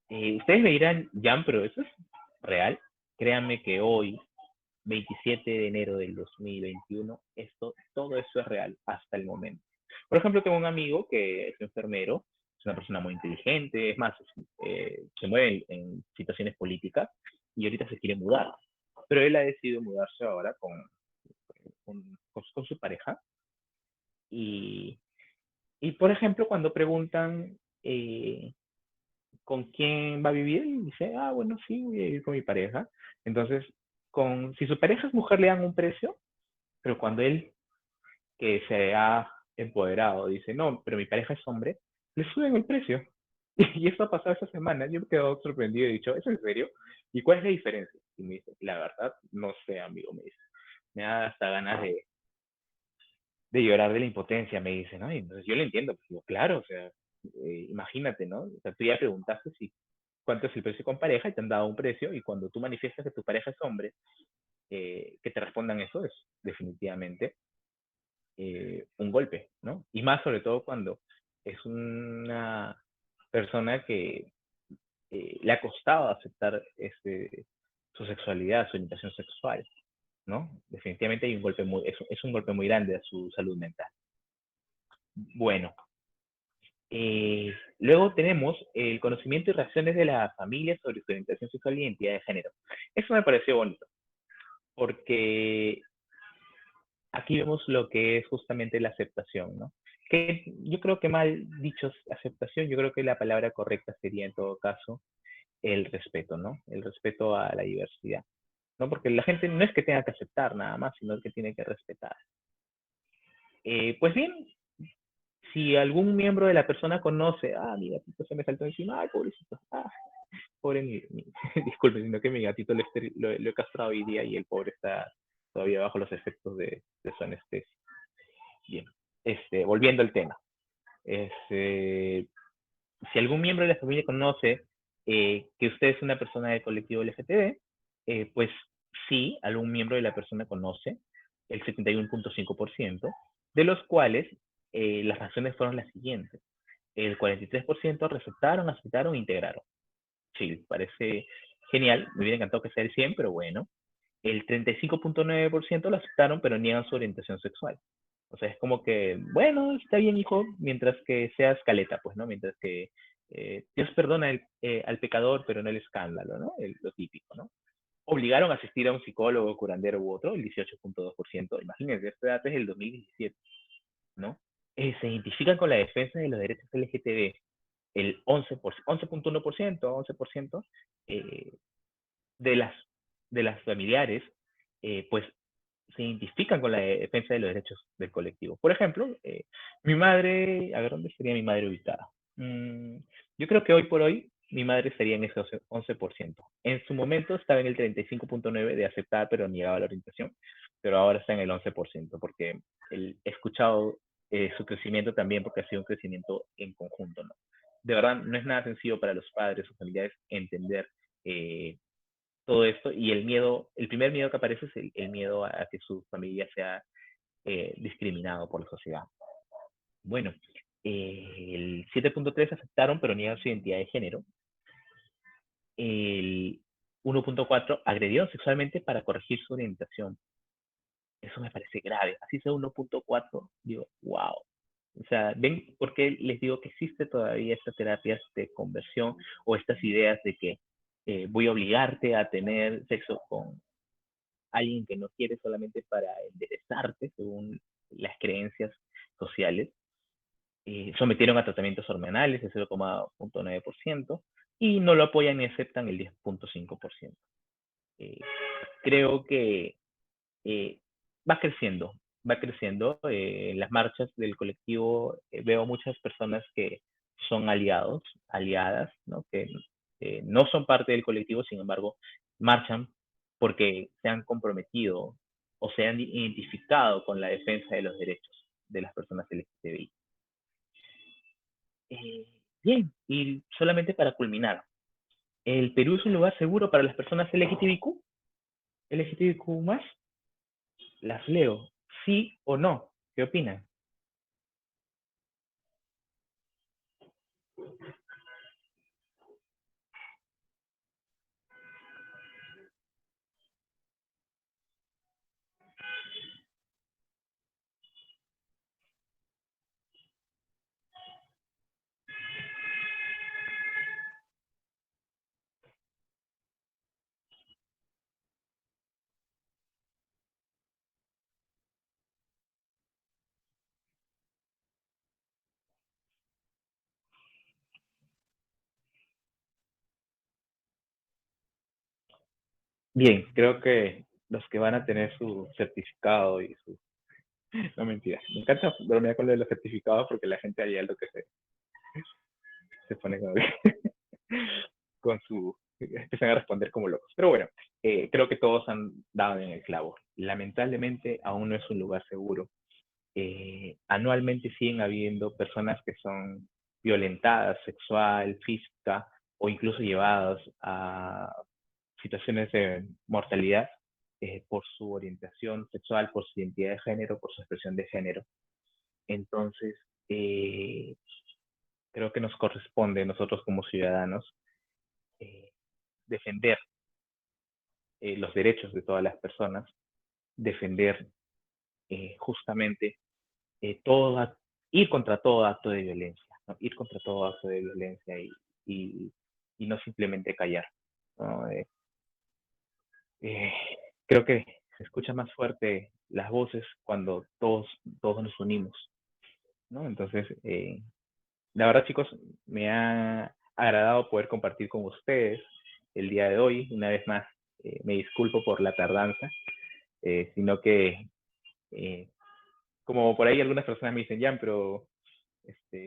Ustedes me dirán, Jan, pero eso es real. Créanme que hoy, 27 de enero del 2021, todo eso es real hasta el momento. Por ejemplo, tengo un amigo que es enfermero, es una persona muy inteligente, es más, se mueve en situaciones políticas y ahorita se quiere mudar. Pero él ha decidido mudarse ahora con su pareja. Y, por ejemplo, cuando preguntan con quién va a vivir, y dice, bueno, sí, voy a vivir con mi pareja. Entonces, si su pareja es mujer, le dan un precio, pero cuando él, que se ha empoderado, dice, no, pero mi pareja es hombre, le suben el precio. Y eso ha pasado esta semana. Yo me he quedado sorprendido y he dicho, ¿es en serio? ¿Y cuál es la diferencia? Y me dice, la verdad, no sé, amigo, me dice. Me da hasta ganas de llorar de la impotencia, me dice, ¿no? Y entonces yo le entiendo, pues digo, claro, o sea, imagínate, ¿no? O sea, tú ya preguntaste cuánto es el precio con pareja y te han dado un precio, y cuando tú manifiestas que tu pareja es hombre, que te respondan eso es definitivamente un golpe, ¿no? Y más sobre todo cuando es una persona que le ha costado aceptar su sexualidad, su orientación sexual, ¿no? Definitivamente hay un golpe es un golpe muy grande a su salud mental. Bueno, luego tenemos el conocimiento y reacciones de la familia sobre su orientación sexual y identidad de género. Eso me pareció bonito, porque aquí vemos lo que es justamente la aceptación, ¿no? Que yo creo que mal dicho aceptación, yo creo que la palabra correcta sería en todo caso el respeto, ¿no? El respeto a la diversidad, ¿no? Porque la gente no es que tenga que aceptar nada más, sino que tiene que respetar. Pues bien, si algún miembro de la persona conoce, mi gatito se me saltó encima, pobrecito, pobre disculpe, sino que mi gatito lo he castrado hoy día y el pobre está todavía bajo los efectos de su anestesia. Bien, volviendo al tema. Si algún miembro de la familia conoce que usted es una persona del colectivo LGTB, pues sí, algún miembro de la persona conoce, el 71.5%, de los cuales las razones fueron las siguientes. El 43% aceptaron e integraron. Sí, parece genial, me hubiera encantado que sea el 100, pero bueno. El 35.9% lo aceptaron, pero niegan su orientación sexual. O sea, es como que, bueno, está bien, hijo, mientras que seas caleta, pues, ¿no? Mientras que Dios perdona al pecador, pero no el escándalo, ¿no? Lo típico, ¿no? Obligaron a asistir a un psicólogo, curandero u otro, el 18.2%. Imagínense, este dato es del 2017, ¿no? Se identifican con la defensa de los derechos LGTB, el 11.1%, 11% de las familiares, pues se identifican con la defensa de los derechos del colectivo. Por ejemplo, mi madre, a ver, ¿dónde sería mi madre ubicada? Yo creo que hoy por hoy mi madre estaría en ese 11%. En su momento estaba en el 35.9% de aceptar, pero negaba la orientación, pero ahora está en el 11%, porque he escuchado su crecimiento también, porque ha sido un crecimiento en conjunto, ¿no? De verdad, no es nada sencillo para los padres o familiares entender todo esto, y el primer miedo que aparece es el miedo a que su familia sea discriminado por la sociedad. Bueno, el 7.3 aceptaron pero niegan su identidad de género. El 1.4 agredieron sexualmente para corregir su orientación. Eso me parece grave. Así sea 1.4, digo, wow. O sea, ¿ven por qué les digo que existe todavía estas terapias de conversión o estas ideas de que voy a obligarte a tener sexo con alguien que no quiere solamente para enderezarte según las creencias sociales? Sometieron a tratamientos hormonales el 0.9% y no lo apoyan ni aceptan el 10.5%. Creo que va creciendo va creciendo. En las marchas del colectivo veo muchas personas que son aliados, aliadas, ¿no? Que no son parte del colectivo, sin embargo, marchan porque se han comprometido o se han identificado con la defensa de los derechos de las personas LGTBI. Bien, y solamente para culminar, ¿el Perú es un lugar seguro para las personas LGTBIQ? ¿LGTBIQ más? Las leo. ¿Sí o no? ¿Qué opinan? Bien, creo que los que van a tener su certificado y su... No, mentira. Me encanta bromear con lo de los certificados porque la gente hay algo que se pone con, con su... empiezan a responder como locos. Pero bueno, creo que todos han dado en el clavo. Lamentablemente aún no es un lugar seguro. Anualmente siguen habiendo personas que son violentadas sexual, física o incluso llevadas a situaciones de mortalidad por su orientación sexual, por su identidad de género, por su expresión de género. Entonces, eh, creo que nos corresponde a nosotros como ciudadanos eh, defender los derechos de todas las personas, defender justamente todo, ir contra todo acto de violencia, ¿no? Ir contra todo acto de violencia y, y no simplemente callar, ¿no? Eh, creo que se escucha más fuerte las voces cuando todos nos unimos, ¿no? Entonces, la verdad, chicos, me ha agradado poder compartir con ustedes el día de hoy. Una vez más, me disculpo por la tardanza, sino que, eh, como por ahí algunas personas me dicen, Jan, pero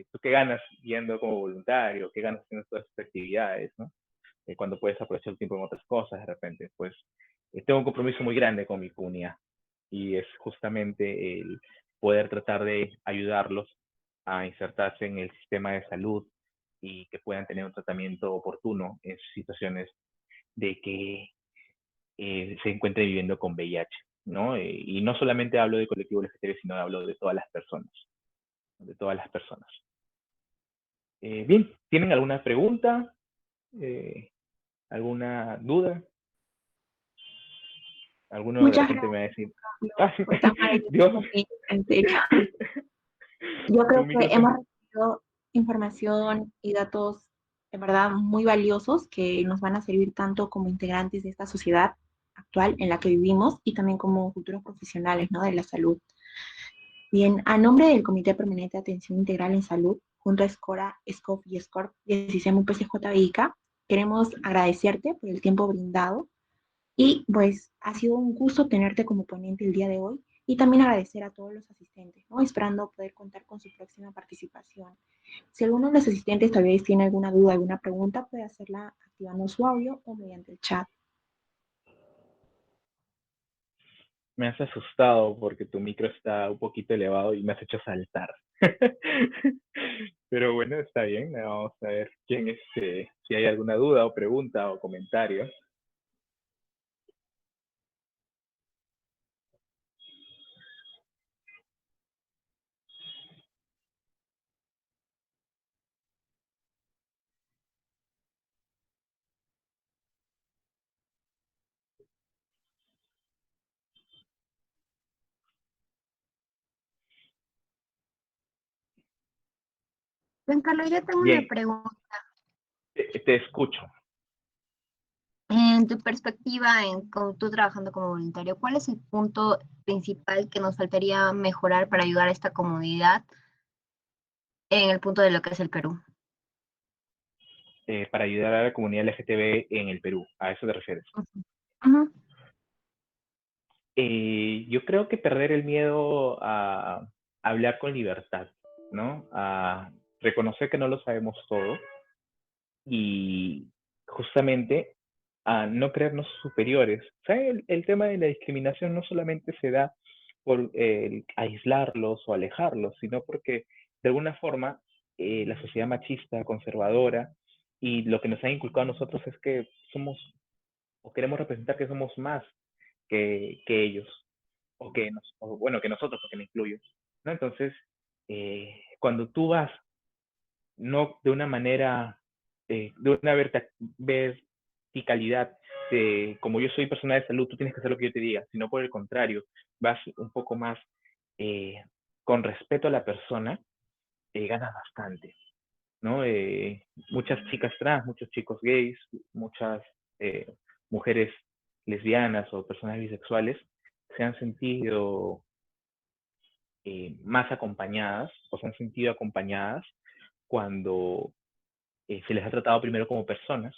¿tú qué ganas yendo como voluntario? ¿Qué ganas haciendo todas estas actividades, ¿no? Cuando puedes aprovechar el tiempo en otras cosas de repente, pues tengo un compromiso muy grande con mi comunidad y es justamente el poder tratar de ayudarlos a insertarse en el sistema de salud y que puedan tener un tratamiento oportuno en situaciones de que se encuentren viviendo con VIH, ¿no? Y no solamente hablo de colectivo LGTB, sino hablo de todas las personas, de todas las personas. Bien, ¿tienen alguna pregunta? ¿Alguna duda? Alguno de Muchas repente me va a decir, ah, gracias por tan Dios, maravilloso motivo, en serio. Yo tu creo que micro hemos está... recibido información y datos de verdad muy valiosos que nos van a servir tanto como integrantes de esta sociedad actual en la que vivimos y también como futuros profesionales, ¿no? De la salud. Bien, a nombre del Comité Permanente de Atención Integral en Salud, junto a SCORA, SCOF y SCORP, y SISEM UPCJIK, queremos agradecerte por el tiempo brindado y pues ha sido un gusto tenerte como ponente el día de hoy y también agradecer a todos los asistentes, ¿no? Esperando poder contar con su próxima participación. Si alguno de los asistentes tal vez tiene alguna duda, alguna pregunta, puede hacerla activando su audio o mediante el chat. Me has asustado porque tu micro está un poquito elevado y me has hecho saltar. Pero bueno, está bien. Vamos a ver quién es, si hay alguna duda o pregunta o comentario. Carlos, yo tengo una Bien, pregunta. te escucho. En tu perspectiva, con tú trabajando como voluntario, ¿cuál es el punto principal que nos faltaría mejorar para ayudar a esta comunidad en el punto de lo que es el Perú? Para ayudar a la comunidad LGTB en el Perú. ¿A eso te refieres? Ujú. Yo creo que perder el miedo a hablar con libertad, ¿no? A reconocer que no lo sabemos todo y justamente a no creernos superiores. O sea, el tema de la discriminación no solamente se da por aislarlos o alejarlos, sino porque de alguna forma la sociedad machista, conservadora, y lo que nos ha inculcado a nosotros es que somos, o queremos representar que somos más que ellos, o bueno, que nosotros, porque me incluyo, ¿no? Entonces, cuando tú vas no de una manera, de una verticalidad, de como yo soy persona de salud, tú tienes que hacer lo que yo te diga, sino por el contrario, vas un poco más eh, con respeto a la persona, ganas bastante, ¿no? Muchas chicas trans, muchos chicos gays, muchas eh, mujeres lesbianas o personas bisexuales se han sentido más acompañadas o se han sentido acompañadas cuando se les ha tratado primero como personas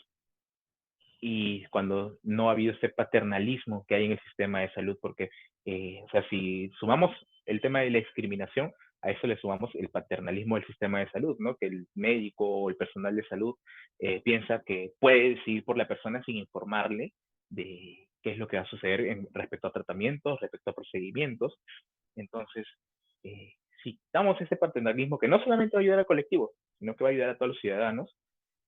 y cuando no ha habido este paternalismo que hay en el sistema de salud, porque, o sea, si sumamos el tema de la discriminación, a eso le sumamos el paternalismo del sistema de salud, ¿no? Que el médico o el personal de salud piensa que puede decidir por la persona sin informarle de qué es lo que va a suceder respecto a tratamientos, respecto a procedimientos. Entonces, eh, si damos ese paternalismo que no solamente va a ayudar al colectivo, sino que va a ayudar a todos los ciudadanos,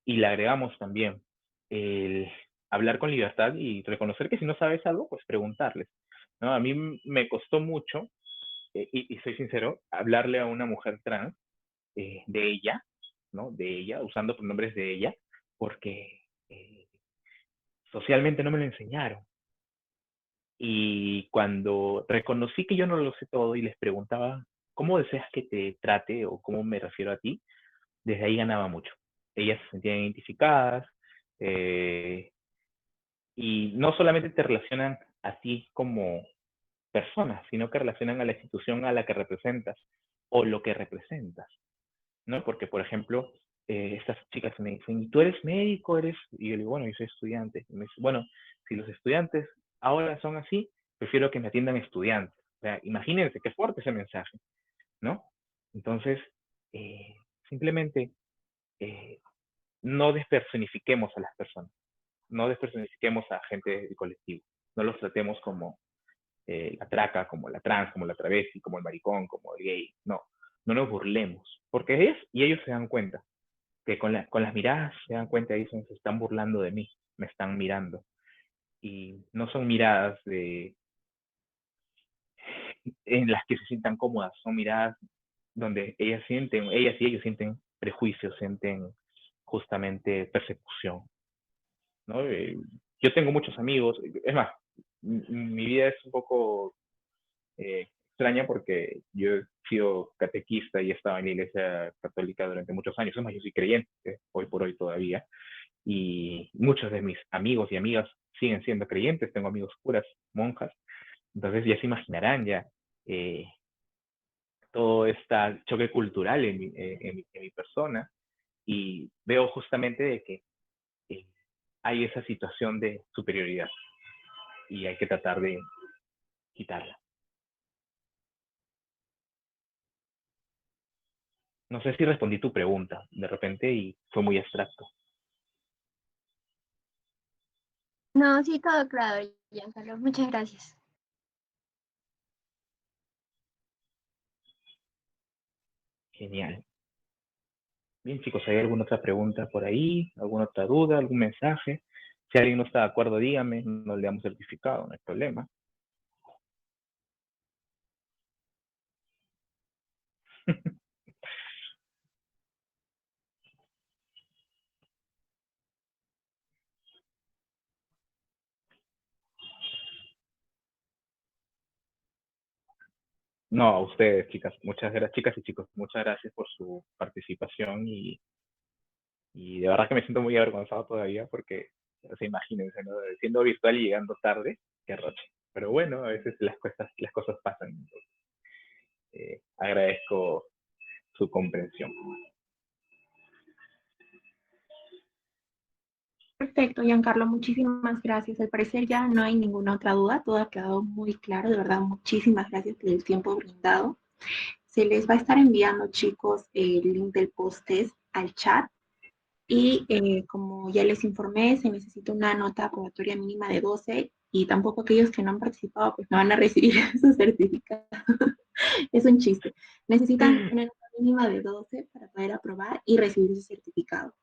y le agregamos también el hablar con libertad y reconocer que si no sabes algo, pues preguntarles, ¿no? A mí me costó mucho, y soy sincero, hablarle a una mujer trans de ella, ¿no? De ella, usando pronombres de ella, porque socialmente no me lo enseñaron. Y cuando reconocí que yo no lo sé todo y les preguntaba, ¿cómo deseas que te trate o cómo me refiero a ti? Desde ahí ganaba mucho. Ellas se sentían identificadas, eh, y no solamente te relacionan a ti como persona, sino que relacionan a la institución a la que representas o lo que representas, ¿no? Porque, por ejemplo, estas chicas me dicen, ¿y tú eres médico? ¿Eres? Y yo le digo, bueno, yo soy estudiante. Y me dice, bueno, si los estudiantes ahora son así, prefiero que me atiendan estudiantes. O sea, imagínense qué fuerte ese mensaje, ¿no? Entonces, eh, simplemente eh, no despersonifiquemos a las personas, no despersonifiquemos a gente del colectivo, no los tratemos como la traca, como la trans, como la travesti, como el maricón, como el gay, no, no nos burlemos, porque ellos y ellos se dan cuenta, que con las miradas se dan cuenta y dicen, se están burlando de mí, me están mirando, y no son miradas en las que se sientan cómodas, son miradas donde ellas y ellos sienten prejuicios, sienten justamente persecución, ¿no? Yo tengo muchos amigos, es más, mi vida es un poco extraña porque yo he sido catequista y he estado en la iglesia católica durante muchos años, es más, yo soy creyente, hoy por hoy todavía, y muchos de mis amigos y amigas siguen siendo creyentes, tengo amigos curas, monjas, entonces ya se imaginarán ya eh, todo este choque cultural en mi persona, y veo justamente de que eh, hay esa situación de superioridad y hay que tratar de quitarla. No sé si respondí tu pregunta de repente y fue muy abstracto. No, sí, todo claro, Giancarlo. Muchas gracias. Genial. Bien, chicos, ¿hay alguna otra pregunta por ahí? ¿Alguna otra duda? ¿Algún mensaje? Si alguien no está de acuerdo, dígame, no le damos certificado, no hay problema. No, a ustedes, chicas. Muchas gracias, chicas y chicos. Muchas gracias por su participación y de verdad que me siento muy avergonzado todavía porque, o sea, imagínense, ¿no? Siendo virtual y llegando tarde, qué roche. Pero bueno, a veces las cosas pasan. Entonces, agradezco su comprensión. Perfecto, Giancarlo, muchísimas gracias. Al parecer ya no hay ninguna otra duda, todo ha quedado muy claro, de verdad, muchísimas gracias por el tiempo brindado. Se les va a estar enviando, chicos, el link del post-test al chat y como ya les informé, se necesita una nota aprobatoria mínima de 12 y tampoco aquellos que no han participado pues no van a recibir su certificado. Es un chiste. Necesitan una nota mínima de 12 para poder aprobar y recibir su certificado.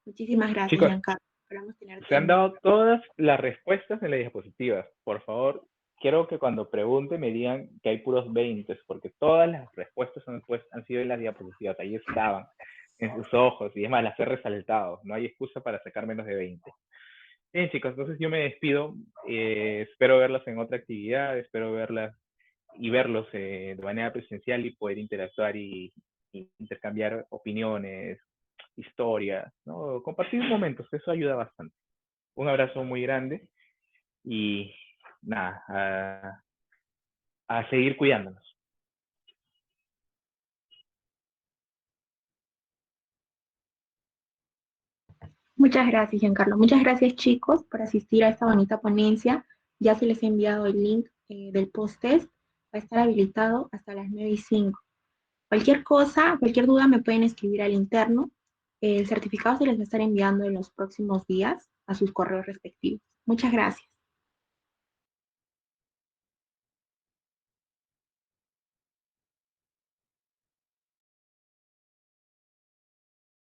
Muchísimas gracias, Chicos, Giancarlo. Esperamos tenerte se han en dado todas las respuestas en las diapositivas. Por favor, quiero que cuando pregunte me digan que hay puros 20, porque todas las respuestas han sido en las diapositivas. Ahí estaban, en sus ojos, y es más, las he resaltado. No hay excusa para sacar menos de 20. Bien, chicos, entonces yo me despido. Espero verlas en otra actividad, espero verlas y verlos de manera presencial y poder interactuar y intercambiar opiniones, historias, ¿no? Compartir momentos, eso ayuda bastante. Un abrazo muy grande y nada, a seguir cuidándonos. Muchas gracias, Giancarlo. Muchas gracias, chicos, por asistir a esta bonita ponencia. Ya se les ha enviado el link del post-test. Va a estar habilitado hasta las 9:05. Cualquier cosa, cualquier duda me pueden escribir al interno. El certificado se les va a estar enviando en los próximos días a sus correos respectivos. Muchas gracias.